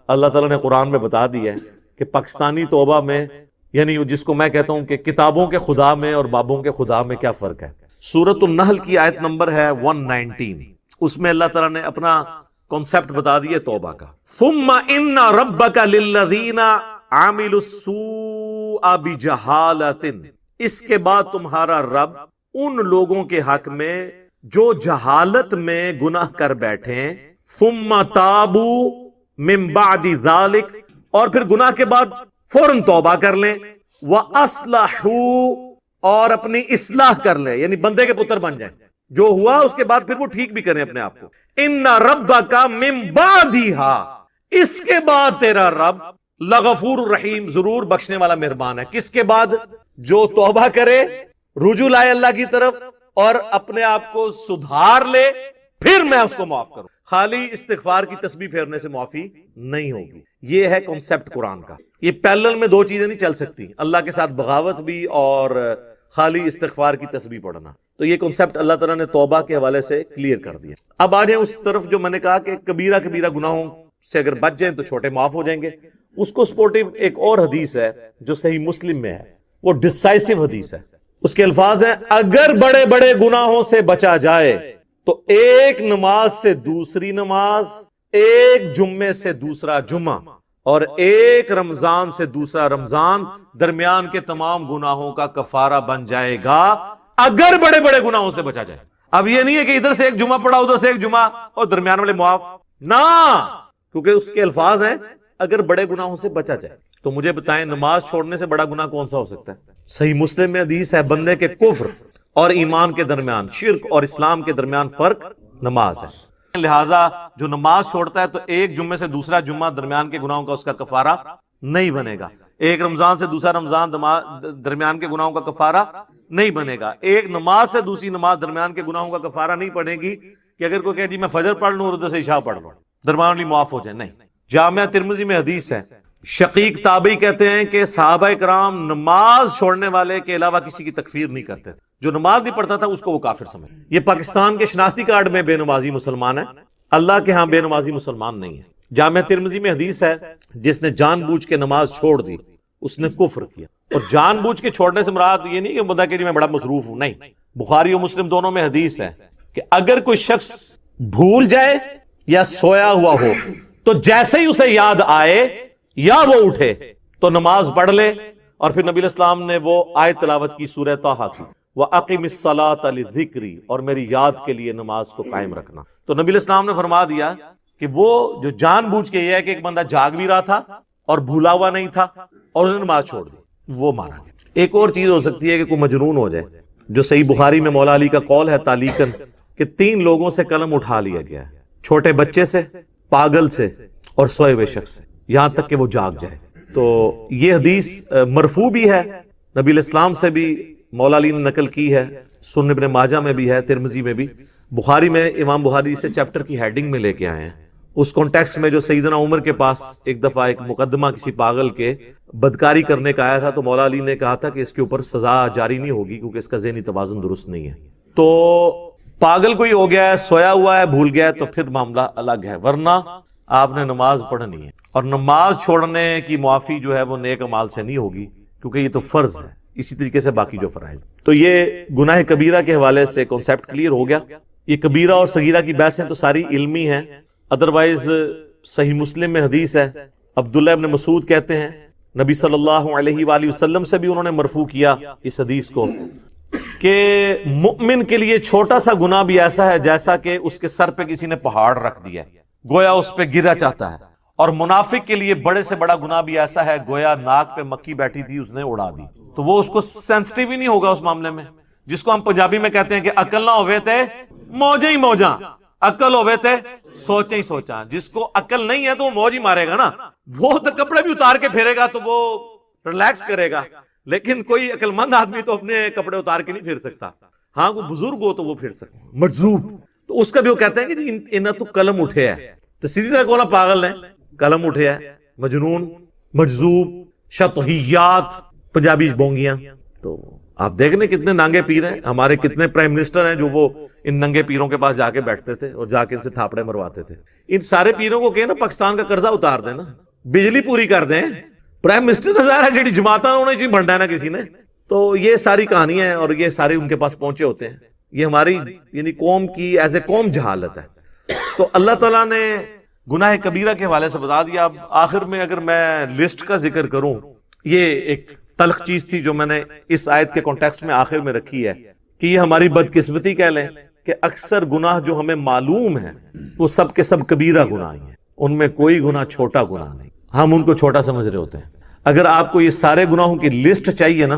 اللہ تعالیٰ نے قرآن میں بتا دیا ہے کہ پاکستانی توبہ میں، یعنی جس کو میں کہتا ہوں کہ کتابوں کے خدا میں اور بابوں کے خدا میں کیا فرق ہے۔ سورۃ النحل کی آیت نمبر ہے 119، اس میں اللہ تعالیٰ نے اپنا کانسیپٹ بتا دیا توبہ کا۔ ثم ان ربک للذین عملوا السوء بجہالۃ، اس کے بعد تمہارا رب ان لوگوں کے حق میں جو جہالت میں گناہ کر بیٹھیں، ثم تابوا من بعد ذلک، اور پھر گناہ کے بعد فوراً توبہ کر لیں، وَأَصْلَحُوا، اور اپنی اصلاح کر لیں، یعنی بندے کے پتر بن جائیں، جو ہوا اس کے بعد پھر وہ ٹھیک بھی کریں اپنے آپ کو۔ إِنَّ رَبَّكَ مِن بَعْدِهَا، اس کے بعد تیرا رب لغفور الرحیم، ضرور بخشنے والا مہربان ہے۔ کس کے بعد؟ جو توبہ کرے، رجوع لائے اللہ کی طرف اور اپنے آپ کو سدھار لے پھر میں اس کو معاف کروں. خالی استغفار کی تسبیح پھیرنے سے معافی نہیں ہوگی. یہ ہے کنسپٹ قرآن کا. یہ پیرلل میں دو چیزیں نہیں چل سکتی، اللہ کے ساتھ بغاوت بھی اور خالی استغفار کی تسبیح پڑھنا. تو یہ کنسپٹ اللہ تعالیٰ نے توبہ کے حوالے سے کلیئر کر دیا. اب آ جائیں اس طرف جو میں نے کہا کہ کبیرہ گناہوں سے اگر بچ جائیں تو چھوٹے معاف ہو جائیں گے. اس کو سپورٹیو ایک اور حدیث ہے جو صحیح مسلم میں ہے، وہ ڈسائسو حدیث ہے. اس کے الفاظ ہیں اگر بڑے بڑے گناہوں سے بچا جائے تو ایک نماز سے دوسری نماز، ایک جمعے سے دوسرا جمعہ اور ایک رمضان سے دوسرا رمضان درمیان کے تمام گناہوں کا کفارہ بن جائے گا، اگر بڑے بڑے گناہوں سے بچا جائے. اب یہ نہیں ہے کہ ادھر سے ایک جمعہ پڑا ادھر سے ایک جمعہ اور درمیان والے معاف نہ، کیونکہ اس کے الفاظ ہیں اگر بڑے گناہوں سے بچا جائے. تو مجھے بتائیں نماز چھوڑنے سے بڑا گناہ کون سا ہو سکتا ہے؟ صحیح مسلم میں حدیث ہے بندے کے کفر اور ایمان کے درمیان، شرک اور اسلام کے درمیان فرق نماز ہے. لہٰذا جو نماز چھوڑتا ہے تو ایک جمعے سے دوسرا جمعہ درمیان کے گناہوں کا اس کا کفارہ نہیں بنے گا. ایک رمضان سے دوسرا رمضان درمیان کے گناہوں کا کفارہ نہیں بنے گا. ایک نماز سے دوسری نماز درمیان کے گناہوں کا کفارہ نہیں پڑے گی کہ اگر کوئی کہے جی میں فجر پڑھ لوں اور ادھر سے عشاء پڑھ لوں درمیان والی معاف ہو جائے. نہیں. جامعہ ترمذی میں حدیث ہے، شقیق تابعی کہتے ہیں کہ صحابہ کرام نماز چھوڑنے والے کے علاوہ کسی کی تکفیر نہیں کرتے تھے. جو نماز نہیں پڑھتا تھا اس کو وہ کافر سمجھ. یہ پاکستان کے شناختی کارڈ میں بے نمازی مسلمان ہے، اللہ کے ہاں بے نمازی مسلمان نہیں ہے. جامعہ ترمذی میں حدیث ہے جس نے جان بوجھ کے نماز چھوڑ دی اس نے کفر کیا. اور جان بوجھ کے چھوڑنے سے مراد یہ نہیں کہ بندہ کہ میں بڑا مصروف ہوں، نہیں. بخاری اور مسلم دونوں میں حدیث ہے کہ اگر کوئی شخص بھول جائے یا سویا ہوا ہو تو جیسے ہی اسے یاد آئے یا وہ اٹھے تو نماز پڑھ لے. اور پھر نبی الاسلام نے وہ آیت تلاوت کی سورہ طٰہٰ کی، وَأَقِمِ الصَّلَاةَ لِذِكْرِي، اور میری یاد کے لیے نماز کو قائم رکھنا. تو نبی الاسلام نے فرما دیا کہ وہ جو جان بوجھ کے یہ ہے کہ ایک بندہ جاگ بھی رہا تھا اور بھولا ہوا نہیں تھا اور اس نے نماز چھوڑ دی، وہ مارا گیا. ایک اور چیز ہو سکتی ہے کہ کوئی مجنون ہو جائے، جو صحیح بخاری میں مولا علی کا قول ہے تعلیقاً کہ 3 لوگوں سے قلم اٹھا لیا گیا ہے، چھوٹے بچے سے، پاگل سے اور سوئے ہوئے شخص سے، یہاں تک کہ وہ جاگ جائے. تو یہ حدیث مرفوع بھی ہے، نبی الاسلام سے بھی مولا علی نے نقل کی ہے، سنن ابن ماجہ میں بھی ہے، ترمذی میں بھی. بخاری میں امام بخاری سے چیپٹر کی ہیڈنگ میں لے کے آئے ہیں. اس کانٹیکسٹ میں جو سیدنا عمر کے پاس ایک دفعہ ایک مقدمہ کسی پاگل کے بدکاری کرنے کا آیا تھا تو مولا علی نے کہا تھا کہ اس کے اوپر سزا جاری نہیں ہوگی کیونکہ اس کا ذہنی توازن درست نہیں ہے. تو پاگل کوئی ہو گیا ہے، سویا ہوا ہے، بھول گیا ہے تو پھر معاملہ الگ ہے، ورنہ آپ نے نماز پڑھنی ہے. اور نماز چھوڑنے کی معافی جو ہے وہ نیک اعمال سے نہیں ہوگی کیونکہ یہ تو فرض ہے، اسی طریقے سے باقی جو فرائض. تو یہ گناہ کبیرہ کے حوالے سے کنسیپٹ کلیئر ہو گیا. یہ کبیرہ اور صغیرہ کی بحثیں تو ساری علمی ہیں، ادروائز صحیح مسلم میں حدیث ہے. عبداللہ ابن مسعود کہتے ہیں نبی صلی اللہ علیہ وآلہ وسلم سے بھی انہوں نے مرفوع کیا اس حدیث کو کہ مؤمن کے لیے چھوٹا سا گناہ بھی ایسا ہے جیسا کہ اس کے سر پہ کسی نے پہاڑ رکھ دیا، گویا اس پہ گرا چاہتا ہے. اور منافق کے لیے بڑے سے بڑا گناہ بھی ایسا ہے گویا ناک پہ مکھی بیٹھی تھی اس نے اڑا دی. تو وہ اس کو سینسٹیو ہی نہیں ہوگا اس معاملے میں، جس کو ہم پنجابی میں کہتے ہیں کہ عقل نہ ہوئے تھے موجیں ہی موجاں، عقل ہوئے تھے سوچیں ہی سوچاں. جس کو عقل نہیں ہے تو وہ موج ہی مارے گا نا، وہ تو کپڑے بھی اتار کے پھیرے گا تو وہ ریلیکس کرے گا. لیکن کوئی عقل مند آدمی تو اپنے کپڑے اتار کے نہیں پھیر سکتا. ہاں کوئی بزرگ ہو تو وہ پھیر سکتا. مجذوب تو اس کا بھی وہ کہتے ہیں کہ انہاں تو قلم اٹھے ہے، تو سیدھی طرح کہنا پاگل ہے، قلم اٹھے ہے، مجنون، مجذوب، شطحیات، پنجابی بونگیاں. تو آپ دیکھنے کتنے ننگے پیر ہیں، ہمارے کتنے پرائم منسٹر ہیں جو وہ ان ننگے پیروں کے پاس جا کے بیٹھتے تھے اور جا کے ان سے تھاپڑے مرواتے تھے. ان سارے پیروں کو کہنا پاکستان کا قرضہ اتار دیں نا، بجلی پوری کر دیں. پرائم منسٹر تو ظاہر ہے جڑی جماعتاں انہوں نے بنڈا ہے نا کسی نے. تو یہ ساری کہانیاں ہیں اور یہ سارے ان کے پاس پہنچے ہوتے ہیں. یہ ہماری یعنی قوم کی ایز اے قوم جہالت ہے. تو اللہ تعالیٰ نے گناہ کبیرہ کے حوالے سے بتا دیا. اب آخر میں اگر میں لسٹ کا ذکر کروں، یہ ایک تلخ چیز تھی جو میں نے اس آیت کے کانٹیکسٹ میں آخر میں رکھی ہے کہ یہ ہماری بدقسمتی کہہ لیں کہ اکثر گناہ جو ہمیں معلوم ہیں وہ سب کے سب کبیرہ گناہ ہیں، ان میں کوئی گناہ چھوٹا گناہ نہیں. ہم ان کو چھوٹا سمجھ رہے ہوتے ہیں. اگر آپ کو یہ سارے گناہوں کی لسٹ چاہیے نا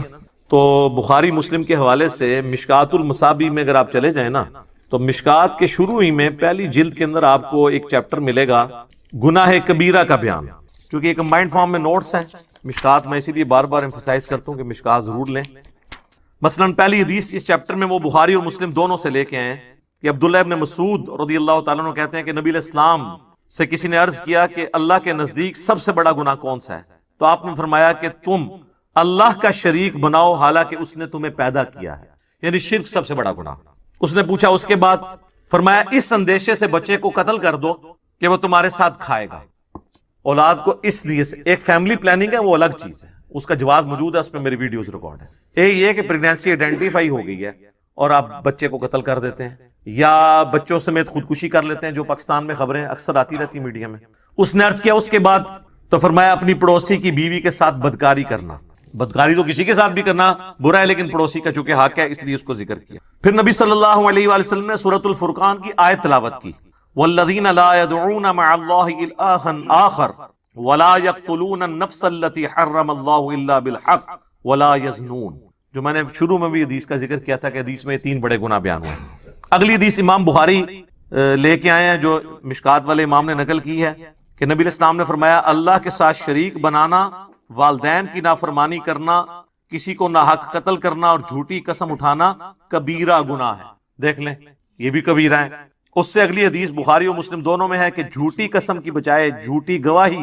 تو بخاری مسلم کے حوالے سے مشکات المصابیح میں اگر آپ چلے جائیں نا تو مشکات کے شروع ہی میں پہلی جلد کے اندر آپ کو ایک چیپٹر ملے گا گناہ کبیرہ کا بیان. چونکہ یہ کمبائنڈ فارم میں نوٹس ہیں مشکات، میں اسی لیے بار بار ایمفسائز کرتا ہوں کہ مشکات ضرور لیں. مثلا پہلی حدیث اس چیپٹر میں وہ بخاری اور مسلم دونوں سے لے کے آئے ہیں کہ عبداللہ ابن مسعود رضی اللہ تعالیٰ عنہ کہتے ہیں کہ نبی علیہ السلام سے کسی نے عرض کیا کہ اللہ کے نزدیک سب سے بڑا گناہ کون سا ہے؟ تو آپ نے فرمایا کہ تم اللہ کا شریک بناؤ حالانکہ اس نے تمہیں پیدا کیا ہے، یعنی شرک سب سے بڑا گناہ۔ اس نے پوچھا اس کے بعد، فرمایا اس اندیشے سے بچے کو قتل کر دو کہ وہ تمہارے ساتھ کھائے گا۔ اولاد کو اس لیے سے ایک فیملی پلاننگ ہے، وہ الگ چیز ہے، اس کا جواز موجود ہے، اس میں میری ویڈیوز ریکارڈ ہے۔ ایک یہ کہ پریگنینسی آئیڈینٹیفائی ہو گئی ہے اور آپ بچے کو قتل کر دیتے ہیں یا بچوں سمیت خودکشی کر لیتے ہیں، جو پاکستان میں خبریں اکثر آتی رہتی میڈیا میں۔ اس نے عرض کیا اس کے بعد، تو فرمایا اپنی پڑوسی کی بیوی کے ساتھ بدکاری کرنا۔ بدکاری تو کسی کے ساتھ بھی کرنا برا ہے، لیکن پڑوسی کا چونکہ حق ہے اس لیے اس کو ذکر کیا۔ پھر نبی صلی اللہ علیہ وآلہ وسلم نے سورۃ الفرقان کی آیت تلاوت کی، والذین لا يدعون مع اللہ الہا آخر ولا يقتلون النفس التي حرم اللہ الا بالحق ولا يزنون، جو میں نے شروع میں بھی حدیث کا ذکر کیا تھا کہ حدیث میں 3 بڑے گناہ بیان ہوئے ہیں۔ اگلی حدیث امام بخاری لے کے آئے ہیں جو مشکات والے امام نے نقل کی ہے کہ نبی علیہ السلام نے فرمایا اللہ کے ساتھ شریک بنانا، والدین کی نافرمانی کرنا، کسی کو ناحق قتل کرنا اور جھوٹی قسم اٹھانا کبیرہ گناہ ہے۔ دیکھ لیں یہ بھی کبیرہ ہے۔ اس سے اگلی حدیث بخاری اور مسلم دونوں میں ہے کہ جھوٹی قسم کی بجائے جھوٹی گواہی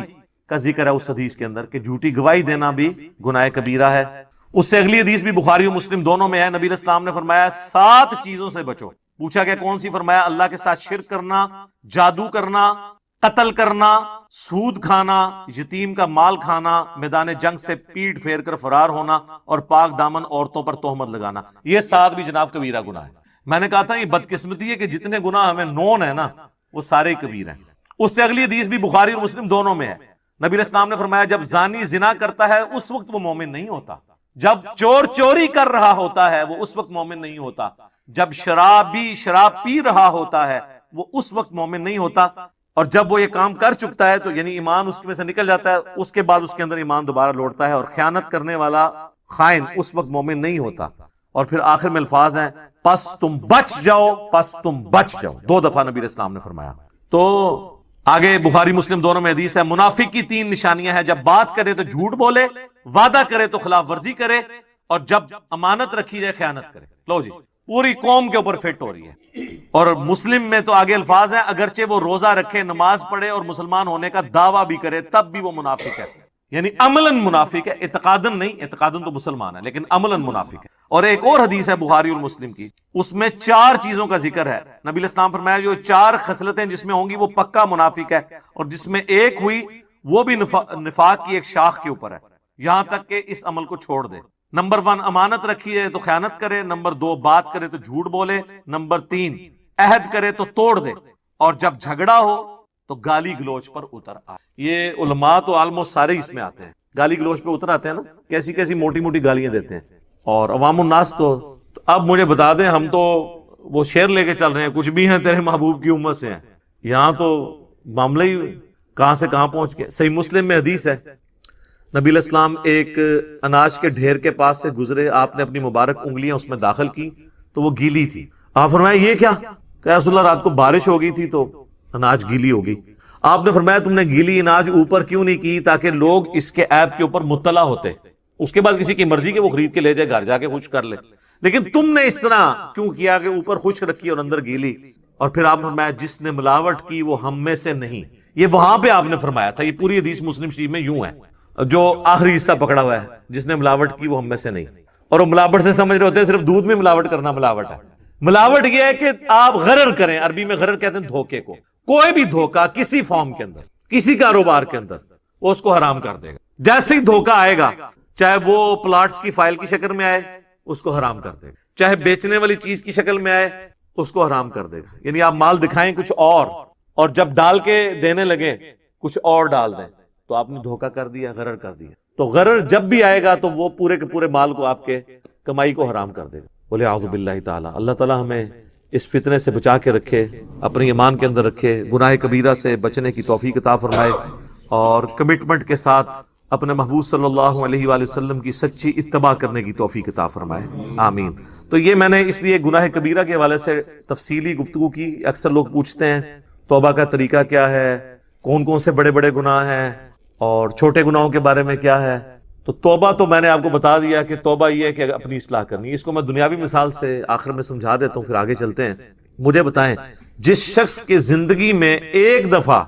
کا ذکر ہے اس حدیث کے اندر کہ جھوٹی گواہی دینا بھی گناہ کبیرہ ہے۔ اس سے اگلی حدیث بھی بخاری اور مسلم دونوں میں ہے، نبی علیہ السلام نے فرمایا 7 چیزوں سے بچو۔ پوچھا کہ کون سی؟ فرمایا اللہ کے ساتھ شرک کرنا، جادو کرنا، قتل کرنا، سود کھانا، یتیم کا مال کھانا، میدان جنگ سے پیٹ پھیر کر فرار ہونا اور پاک دامن عورتوں پر تہمت لگانا۔ یہ 7 بھی جناب کبیرہ گناہ ہے۔ میں نے کہا تھا یہ بدقسمتی ہے کہ جتنے گناہ ہمیں نون ہے نا وہ سارے کبیرہ ہیں۔ اس سے اگلی حدیث بھی بخاری اور مسلم دونوں میں ہے، نبی علیہ السلام نے فرمایا جب زانی زنا کرتا ہے اس وقت وہ مومن نہیں ہوتا، جب چور چوری کر رہا ہوتا ہے وہ اس وقت مومن نہیں ہوتا، جب شرابی شراب پی رہا ہوتا ہے وہ اس وقت مومن نہیں ہوتا، اور جب وہ یہ کام کر چکتا ہے تو یعنی ایمان اس میں سے نکل جاتا ہے، اس کے بعد اس کے اندر ایمان دوبارہ لوٹتا ہے، اور خیانت کرنے والا خائن اس وقت مومن نہیں ہوتا۔ اور پھر آخر میں الفاظ ہیں پس تم بچ جاؤ، پس تم بچ جاؤ، 2 دفعہ نبی علیہ السلام نے فرمایا۔ تو آگے بخاری مسلم دونوں میں حدیث ہے منافق کی 3 نشانیاں ہیں، جب بات کرے تو جھوٹ بولے، وعدہ کرے تو خلاف ورزی کرے، اور جب امانت رکھی جائے خیانت کرے۔ لو جی پوری قوم کے اوپر فٹ ہو رہی ہے۔ اور مسلم میں تو آگے الفاظ ہیں اگرچہ وہ روزہ رکھے، نماز پڑھے اور مسلمان ہونے کا دعویٰ بھی کرے تب بھی وہ منافق ہے، یعنی عملاً منافق ہے، اعتقاداً نہیں، اعتقاداً تو مسلمان ہے لیکن عملاً منافق ہے۔ اور ایک اور حدیث ہے بخاری اور مسلم کی، اس میں 4 چیزوں کا ذکر ہے، نبی علیہ السلام فرمایا جو 4 خصلتیں جس میں ہوں گی وہ پکا منافق ہے، اور جس میں ایک ہوئی وہ بھی نفاق کی ایک شاخ کے اوپر ہے، یہاں تک کہ اس عمل کو چھوڑ دے۔ نمبر 1 امانت رکھی ہے تو خیانت کرے، نمبر 2 بات کرے تو جھوٹ بولے، نمبر 3 عہد کرے تو توڑ دے، اور جب جھگڑا ہو تو گالی گلوچ پر اتر آئے۔ یہ علماء تو آلموسٹ سارے اس میں آتے ہیں، گالی گلوچ پہ اتر آتے ہیں نا، کیسی کیسی موٹی موٹی گالیاں دیتے ہیں، اور عوام الناس تو اب مجھے بتا دیں ہم تو وہ شعر لے کے چل رہے ہیں کچھ بھی ہیں تیرے محبوب کی امت سے ہیں، یہاں تو معاملہ ہی کہاں سے کہاں پہنچ گئے۔ صحیح مسلم میں حدیث ہے نبی علیہ السلام ایک اناج کے ڈھیر کے پاس سے گزرے، آپ نے اپنی مبارک انگلیاں اس میں داخل کی تو وہ گیلی تھی۔ آپ فرمایا یہ کیا؟ کہ رسول اللہ رات کو بارش ہو گئی تھی تو اناج گیلی ہوگی۔ آپ نے فرمایا تم نے گیلی اناج اوپر کیوں نہیں کی تاکہ لوگ اس کے عیب کے اوپر مطلع ہوتے، اس کے بعد کسی کی مرضی کہ وہ خرید کے لے جائے گھر جا کے خشک کر لے، لیکن تم نے اس طرح کیوں کیا کہ اوپر خشک رکھی اور اندر گیلی؟ اور پھر آپ نے فرمایا جس نے ملاوٹ کی وہ ہم میں سے نہیں، یہ وہاں پہ آپ نے فرمایا تھا، یہ پوری حدیث مسلم شریف میں یوں ہے، جو آخری حصہ پکڑا ہوا ہے جس نے ملاوٹ کی وہ ہم میں سے نہیں، اور وہ ملاوٹ سے سمجھ رہے ہوتے ہیں صرف دودھ میں ملاوٹ کرنا ملاوٹ ہے۔ ملاوٹ یہ ہے کہ آپ غرر کریں، عربی میں غرر کہتے ہیں دھوکے کو، کوئی بھی دھوکا کسی فارم کے اندر، کسی کاروبار کے اندر، وہ اس کو حرام کر دے گا۔ جیسے ہی دھوکا آئے گا، چاہے وہ پلاٹس کی فائل کی شکل میں آئے اس کو حرام کر دے گا، چاہے بیچنے والی چیز کی شکل میں آئے اس کو حرام کر دے گا۔ یعنی آپ مال دکھائیں کچھ اور جب ڈال کے دینے لگے کچھ اور ڈال دیں تو آپ نے دھوکا کر دیا، غرر کر دیا۔ تو غرر جب بھی آئے گا تو وہ پورے کے پورے مال کو آپ کے کمائی کو حرام کر دے گا۔ بولے اعوذ باللہ تعالی، اللہ تعالی ہمیں اس فتنے سے بچا کے رکھے، اپنی ایمان کے اندر رکھے، گناہ کبیرہ سے بچنے کی توفیق عطا فرمائے، اور کمٹمنٹ کے ساتھ اپنے محبوب صلی اللہ علیہ وآلہ وسلم کی سچی اتباع کرنے کی توفیق عطا فرمائے، آمین۔ تو یہ میں نے اس لیے گناہ کبیرہ کے حوالے سے تفصیلی گفتگو کی۔ اکثر لوگ پوچھتے ہیں توبہ کا طریقہ کیا ہے، کون کون سے بڑے بڑے گناہ ہیں، اور چھوٹے گناہوں کے بارے میں کیا ہے۔ تو توبہ تو میں نے آپ کو بتا دیا کہ توبہ یہ ہے کہ اپنی اصلاح کرنی ہے. اس کو میں دنیاوی مثال سے آخر میں سمجھا دیتا ہوں، پھر آگے چلتے ہیں. مجھے بتائیں، جس شخص کی زندگی میں ایک دفعہ،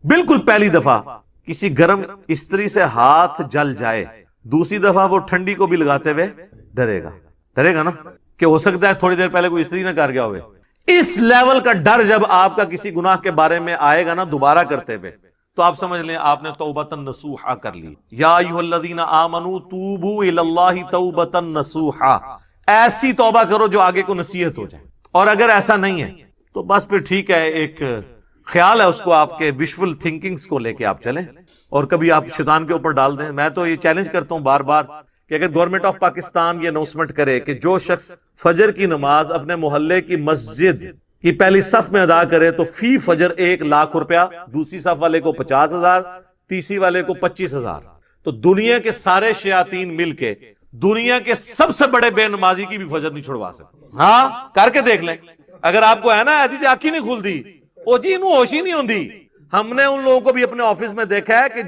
بالکل پہلی دفعہ کسی گرم استری سے ہاتھ جل جائے، دوسری دفعہ وہ ٹھنڈی کو بھی لگاتے ہوئے ڈرے گا نا کہ ہو سکتا ہے تھوڑی دیر پہلے کوئی استری نہ کر گیا ہوئے. اس لیول کا ڈر جب آپ کا کسی گناہ کے بارے میں آئے گا نا دوبارہ کرتے ہوئے، تو آپ سمجھ لیں آپ نے توبۃ نصوحا کر لی. یا ایھا الذین آمنوا توبوا الی اللہ توبۃ نصوحا، ایسی توبہ کرو جو آگے کو نصیحت ہو جائے. اور اگر ایسا نہیں ہے تو بس پھر ٹھیک ہے، ایک خیال ہے اس کو، آپ کے ویژول تھنکنگز کو لے کے آپ چلیں اور کبھی آپ شیطان کے اوپر ڈال دیں. میں تو یہ چیلنج کرتا ہوں بار بار کہ اگر گورنمنٹ آف پاکستان یہ اناؤنسمنٹ کرے کہ جو شخص فجر کی نماز اپنے محلے کی مسجد کی پہلی صف میں ادا کرے تو فی فجر 1,00,000 روپیہ، دوسری صف والے کو 50,000، تیسری والے کو 25,000. تو دنیا کے سارے شیاطین مل کے دنیا کے سب سے بڑے بے نمازی کی بھی فجر نہیں چھڑوا سکتے. ہاں کر کے دیکھ لیں. اگر آپ کو ہے نا ایسی آنکھ ہی نہیں کھلتی، او جی انہوں ہوش ہی نہیں ہوندی. ہم نے ان لوگوں کو بھی اپنے آفس میں دیکھا ہے کہ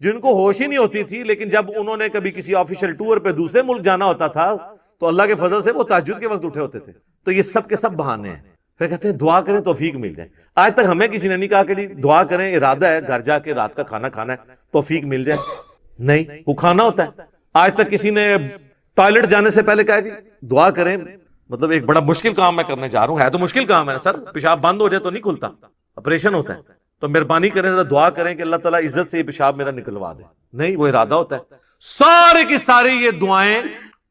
جن کو ہوش ہی نہیں ہوتی تھی، لیکن جب انہوں نے کبھی کسی آفیشل ٹور پہ دوسرے ملک جانا ہوتا تھا تو اللہ کے فضل سے وہ تہجد کے وقت اٹھے ہوتے تھے. تو یہ سب کے سب بہانے ہیں. پھر کہتے ہیں دعا کریں توفیق مل جائے. آج تک ہمیں کسی نے نہیں کہا کہ دعا کریں، ارادہ ہے گھر جا کے رات کا کھانا کھانا ہے توفیق مل جائے. نہیں، وہ کھانا ہوتا ہے. آج تک کسی نے ٹوائلٹ جانے سے پہلے کہا جی دعا کریں، مطلب ایک بڑا مشکل کام میں کرنے جا رہا ہوں، ہے تو مشکل کام ہے سر، پیشاب بند ہو جائے تو نہیں کھلتا، آپریشن ہوتا ہے، تو مہربانی کریں ذرا دعا کریں کہ اللہ تعالیٰ عزت سے یہ پیشاب میرا نکلوا دے. نہیں، وہ ارادہ ہوتا ہے. سارے کی ساری یہ دعائیں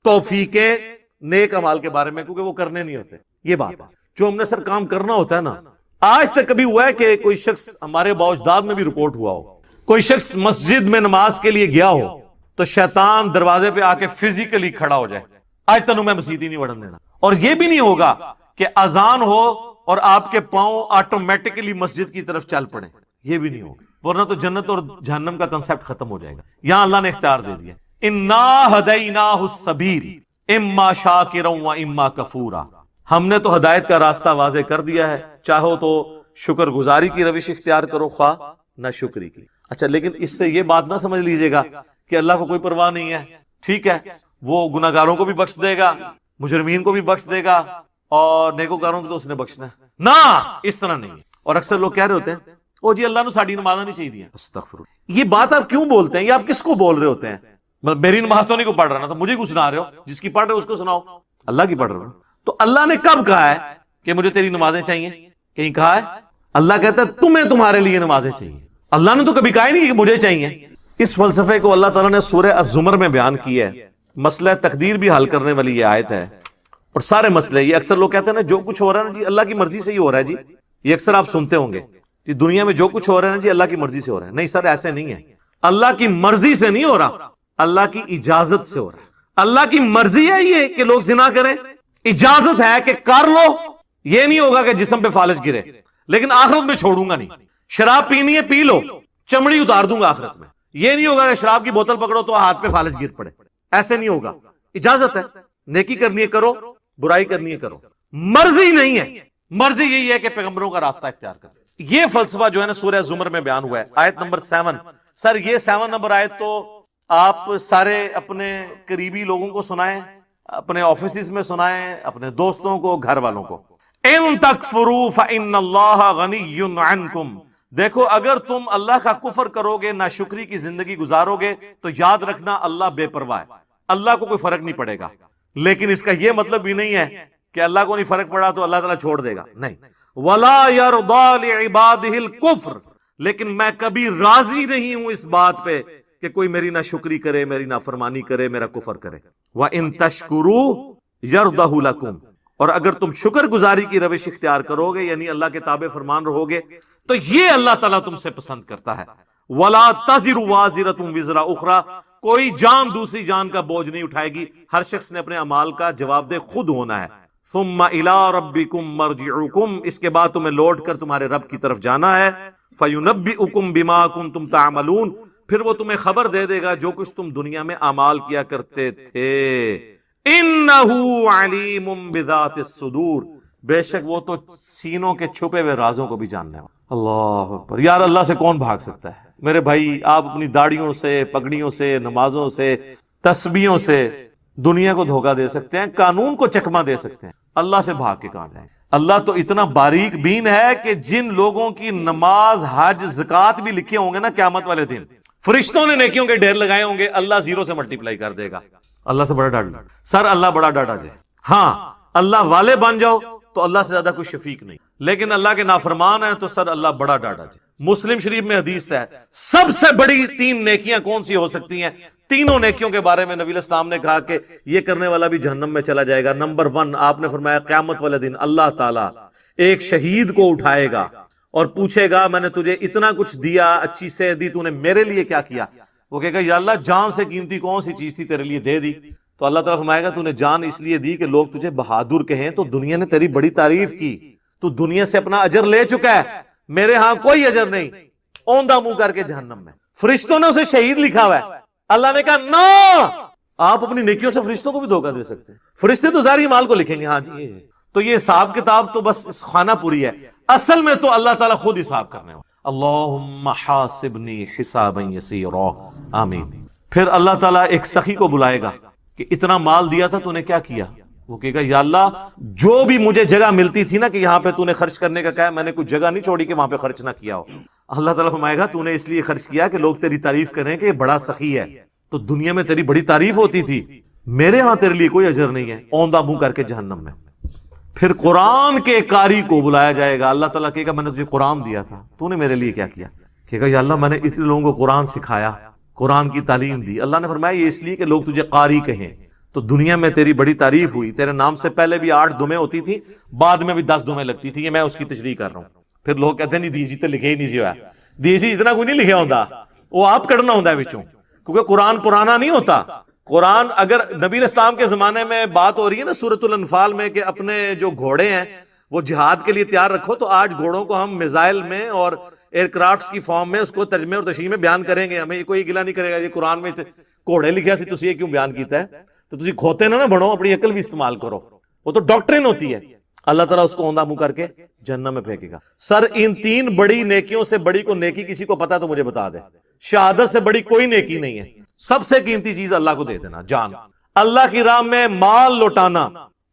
توفیقیں نیک اعمال کے بارے میں، کیونکہ وہ کرنے نہیں ہوتے. یہ بات ہے جو ہم نے سر کام کرنا ہوتا ہے نا. آج تک کبھی ہوا ہے کہ کوئی شخص، ہمارے باوجداد میں بھی رپورٹ ہوا ہو، کوئی شخص مسجد میں نماز کے لیے گیا ہو تو شیطان دروازے پہ آ کے فزیکلی کھڑا ہو جائے، آج تک میں مسجد ہی نہیں وڑن دینا. اور یہ بھی نہیں ہوگا کہ اذان ہو اور آپ کے پاؤں آٹومیٹکلی مسجد کی طرف چل پڑے، یہ بھی نہیں ہوگا، ورنہ تو جنت اور جہنم کا کنسیپٹ ختم ہو جائے گا. یہاں اللہ نے اختیار دے دیا، انا ہدیناہ السبیل اما شاکرا و اما کفورا. ہم نے تو ہدایت کا راستہ واضح کر دیا ہے، چاہو تو شکر گزاری کی روش اختیار کرو، خواہ نہ شکری کی. اچھا، لیکن اس سے یہ بات نہ سمجھ لیجئے گا کہ اللہ کو کوئی پرواہ نہیں ہے. ٹھیک ہے، وہ گناہگاروں کو بھی بخش دے گا، مجرمین کو بھی بخش دے گا، اور نیکوکاروں کو تو اس نے بخشنا ہے. نہ، اس طرح نہیں ہے. اور اکثر لوگ کہہ رہے ہوتے ہیں او جی اللہ نے ساڑی نمازاں نہیں چاہیے. استغفر اللہ. یہ بات آپ کیوں بولتے ہیں؟ یہ آپ کس کو بول رہے ہوتے ہیں؟ میری نماز تو نہیں کو پڑھ رہا نا، تو مجھے کیوں سنا رہے ہو؟ جس کی پڑھ رہے ہو اس کو سناؤ. اللہ کی پڑھ رہے ہو تو اللہ نے کب کہا ہے کہ مجھے تیری نمازیں چاہیے؟ کہیں کہا ہے؟ اللہ کہتا ہے تمہیں تمہارے لیے نمازیں چاہیے. اللہ نے تو کبھی کہا ہی نہیں کہ مجھے چاہیے. اس فلسفے کو اللہ تعالیٰ نے سورہ الزمر میں بیان کیا ہے. مسئلہ تقدیر بھی حل کرنے والی یہ آیت ہے، اور سارے مسئلے. یہ اکثر لوگ کہتے ہیں نا جو کچھ ہو رہا ہے نا جی اللہ کی مرضی سے ہی ہو رہا ہے جی. یہ اکثر آپ سنتے ہوں گے کہ دنیا میں جو کچھ ہو رہا ہے نا جی اللہ کی مرضی سے ہو رہا ہے. نہیں سر، ایسے نہیں ہے. اللہ کی مرضی سے نہیں ہو رہا، اللہ کی اجازت سے ہو رہا ہے. اللہ کی مرضی ہے یہ کہ لوگ زنا کریں، اجازت ہے کہ کر لو. یہ نہیں ہوگا کہ جسم پہ فالج گرے، لیکن آخرت میں چھوڑوں گا نہیں. شراب پینی ہے پی لو، چمڑی اتار دوں گا آخرت میں. یہ نہیں ہوگا کہ شراب کی بوتل پکڑو تو ہاتھ پہ فالج گر پڑے، ایسے نہیں ہوگا. اجازت ہے، نیکی کرنی ہے کرو، برائی کرنی ہے کرو. مرضی نہیں ہے. مرضی یہی ہے کہ پیغمبروں کا راستہ اختیار کرو. یہ فلسفہ جو ہے نا سورہ زمر میں بیان ہوا ہے، آیت نمبر 7. سر یہ 7 نمبر آیت تو آپ سارے اپنے قریبی لوگوں کو سنائیں، اپنے آفیسز میں سنائیں، اپنے دوستوں کو، گھر والوں کو. ان تکفروا فإن اللہ غنی عنکم. دیکھو اگر تم اللہ کا کفر کرو گے، ناشکری کی زندگی گزارو گے، تو یاد رکھنا اللہ بے پرواہ ہے، اللہ کو کوئی فرق نہیں پڑے گا. لیکن اس کا یہ مطلب بھی نہیں ہے کہ اللہ کو نہیں فرق پڑا تو اللہ تعالیٰ چھوڑ دے گا، نہیں. وَلَا يَرْضَى لِعِبَادِهِ الْكُفْرِ. لیکن میں کبھی راضی نہیں ہوں اس بات پہ کہ کوئی میری ناشکری کرے، میری نافرمانی کرے، میرا کفر کرے. وَإِن تَشْكُرُوا يَرْضَهُ لَكُمْ. اور اگر تم شکر گزاری کی روش اختیار کرو گے، یعنی اللہ کے تابع فرمان رہو گے، تو یہ اللہ تعالیٰ تم سے پسند کرتا ہے. وَلَا تَزِرُ وَازِرَةٌ وِزْرَ أُخْرَى. کوئی جان دوسری جان کا بوجھ نہیں اٹھائے گی. ہر شخص نے اپنے اعمال کا جواب دہ خود ہونا ہے. ثُمَّ إِلَىٰ رَبِّكُمْ مَرْجِعُكُمْ. اس کے بعد تمہیں لوٹ کر تمہارے رب کی طرف جانا ہے. فَيُنَبِّئُكُمْ بِمَا كُنتُمْ تَعْمَلُونَ. پھر وہ تمہیں خبر دے دے گا جو کچھ تم دنیا میں اعمال کیا کرتے تھے. إِنَّهُ عَلِيمٌ بِذَاتِ الصُّدُورِ. بے شک وہ تو سینوں کے چھپے ہوئے رازوں کو بھی جاننے والا. اللہ اکبر. یار اللہ سے کون بھاگ سکتا ہے؟ میرے بھائی آپ اپنی داڑھیوں سے، پگڑیوں سے، نمازوں سے، تسبیحوں سے دنیا کو دھوکہ دے سکتے ہیں، قانون کو چکما دے سکتے ہیں، اللہ سے بھاگ کے کہاں جائیں؟ اللہ تو اتنا باریک بین ہے کہ جن لوگوں کی نماز، حج، زکات بھی لکھے ہوں گے نا قیامت والے دن، فرشتوں نے نیکیوں کے ڈھیر لگائے ہوں گے، اللہ زیرو سے ملٹیپلائی کر دے گا۔ اللہ سے بڑا ڈر سر، اللہ بڑا ڈاٹا جائے۔ ہاں اللہ والے بن جاؤ تو اللہ سے زیادہ کوئی شفیق نہیں، لیکن اللہ کے نافرمان ہیں تو سر اللہ بڑا ڈاٹا جائے۔ مسلم شریف میں حدیث ہے سب سے بڑی 3 نیکیاں کون سی ہو سکتی ہیں؟ تینوں نیکیوں کے بارے میں نبی علیہ السلام نے کہا کہ یہ کرنے والا بھی جہنم میں چلا جائے گا۔ نمبر 1 آپ نے فرمایا قیامت والے دن اللہ تعالیٰ ایک شہید کو اٹھائے گا اور پوچھے گا میں نے تجھے اتنا کچھ دیا، اچھی صحت دی، تو نے میرے لیے کیا کیا؟ وہ کہے گا یا اللہ جان سے قیمتی کون سی چیز تھی تیرے لیے دے دی؟ تو اللہ تعالیٰ فرمائے گا تو نے جان اس لیے دی کہ لوگ تجھے بہادر کہیں، تو دنیا نے تیری بڑی تعریف کی، تو دنیا سے اپنا اجر لے چکا ہے، میرے ہاں کوئی اجر نہیں، اوندہ منہ کر کے جہنم میں۔ فرشتوں نے اسے شہید لکھا ہوا ہے، اللہ نے کہا نو، آپ اپنی نیکیوں سے فرشتوں کو بھی دھوکہ دے سکتے ہیں، فرشتے تو ظاہری مال کو لکھیں گے، ہاں جی تو یہ حساب کتاب تو بس خانہ پوری ہے، اصل میں تو اللہ تعالیٰ خود حساب کرنے والا۔ اللہم حاسبنی حسابا یسیرا، آمین۔ پھر اللہ تعالیٰ ایک سخی کو بلائے گا کہ اتنا مال دیا تھا تو نے کیا کیا؟ وہ کہے گا یا اللہ جو بھی مجھے جگہ ملتی تھی نا کہ یہاں پہ تو نے خرچ کرنے کا کہا، میں نے کوئی جگہ نہیں چھوڑی کہ وہاں پہ خرچ نہ کیا ہو۔ اللہ تعالیٰ فرمائے گا تو نے اس لیے خرچ کیا کہ لوگ تیری تعریف کریں کہ یہ بڑا سخی ہے، تو دنیا میں تیری بڑی تعریف ہوتی تھی، میرے ہاں تیرے لیے کوئی اجر نہیں ہے، اوندہ منہ کر کے جہنم میں۔ پھر قرآن کے قاری کو بلایا جائے گا، اللہ تعالیٰ کہے گا میں نے تجھے قرآن دیا تھا، تو نے میرے لیے کیا کیا؟ کہے گا یا اللہ میں نے اتنے لوگوں کو قرآن سکھایا، قرآن کی تعلیم دی۔ اللہ نے فرمایا یہ اس لیے کہ لوگ تجھے قاری کہیں، تو دنیا میں تیری بڑی تعریف ہوئی، تیرے نام سے پہلے بھی 8 دمیں ہوتی تھی، بعد میں بھی 10 دمیں لگتی تھی، یہ میں اس کی تشریح کر رہا ہوں۔ پھر لوگ کہتے ہیں نہیں دیسی تو لکھے ہی نہیں سی ہوا، دیسی اتنا کوئی نہیں لکھا ہوتا، وہ آپ کڑنا ہوتا ہے بچوں، کیونکہ قرآن پرانا نہیں ہوتا۔ قرآن اگر نبی اسلام کے زمانے میں بات ہو رہی ہے نا سورۃ الانفال میں کہ اپنے جو گھوڑے ہیں وہ جہاد کے لیے تیار رکھو، تو آج گھوڑوں کو ہم میزائل میں اور ایئر کرافٹس کی فارم میں اس کو ترجمے اور تشریح میں بیان کریں گے، ہمیں کوئی گلا نہیں کرے گا یہ قرآن میں گھوڑے لکھیا سی تسی یہ کیوں بیان کیتا ہے؟ تو تسی کھوتے نہ بڑھو، اپنی عقل بھی استعمال کرو، وہ تو ڈاکٹرن ہوتی ہے۔ اللہ تعالیٰ اس کو اوندہ منہ کر کے جہنم میں پھینکے گا۔ سر ان 3 بڑی نیکیوں سے بڑی کو نیکی کسی کو پتا تو مجھے بتا دے، شہادت سے بڑی کوئی نیکی نہیں ہے۔ سب سے قیمتی چیز اللہ کو دے دینا، جان، اللہ کی راہ میں مال لوٹانا۔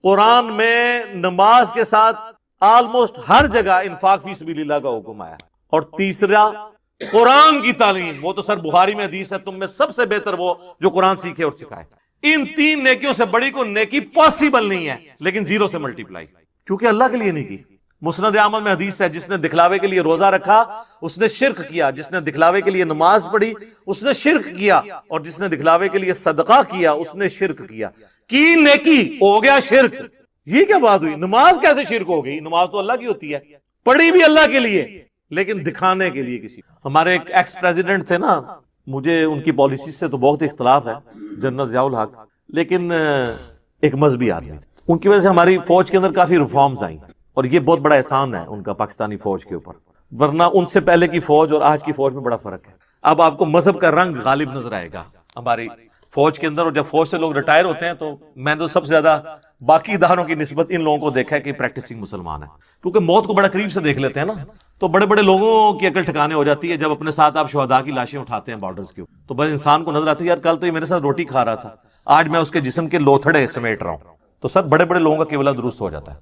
قرآن میں نماز کے ساتھ آلموسٹ ہر جگہ انفاق فی سبیل اللہ کا حکم آیا۔ اور تیسرا قرآن کی تعلیم، وہ تو سر بخاری میں حدیث ہے تم میں سب سے بہتر وہ جو قرآن سیکھے اور سکھائے۔ ان 3 نیکیوں سے بڑی کو نیکی پاسبل نہیں ہے، لیکن 0 سے ملٹیپلائی، کیونکہ اللہ کے لیے نہیں کی۔ مسند احمد میں حدیث ہے جس نے دکھلاوے کے لیے روزہ رکھا اس نے شرک کیا، جس نے دکھلاوے کے لیے نماز پڑھی اس نے شرک کیا، اور جس نے دکھلاوے کے لیے صدقہ کیا اس نے شرک کیا۔ کی نیکی ہو گیا شرک، یہ کیا بات ہوئی؟ نماز کیسے شرک ہو گئی؟ نماز تو اللہ کی ہوتی ہے، پڑھی بھی اللہ کے لیے لیکن دکھانے کے لیے کسی۔ ہمارے ایک ایکس پریزیڈنٹ تھے نا، مجھے ان کی پالیسی سے تو بہت اختلاف ہے، جنرل ضیاء الحق، لیکن ایک مذہبی آدمی، ان کی وجہ سے ہماری فوج کے اندر کافی ریفارمز آئیں، اور یہ بہت بڑا احسان ہے ان کا پاکستانی فوج کے اوپر، ورنہ ان سے پہلے کی فوج اور آج کی فوج میں بڑا فرق ہے۔ اب آپ کو مذہب کا رنگ غالب نظر آئے گا ہماری فوج کے اندر، اور جب فوج سے لوگ ریٹائر ہوتے ہیں تو میں تو سب سے زیادہ باقی اداروں کی نسبت ان لوگوں کو دیکھا ہے کہ پریکٹسنگ مسلمان ہیں، کیونکہ موت کو بڑا قریب سے دیکھ لیتے ہیں نا، تو بڑے بڑے لوگوں کی عقل ٹھکانے ہو جاتی ہے جب اپنے ساتھ آپ شہداء کی لاشیں اٹھاتے ہیں بارڈرز کے اوپر، تو بس انسان کو نظر آتی ہے یار کل تو یہ میرے ساتھ روٹی کھا رہا تھا، آج میں اس کے جسم کے لوتھڑے سمیٹ رہا ہوں، تو سب بڑے بڑے لوگوں کا قبلہ درست ہو جاتا ہے۔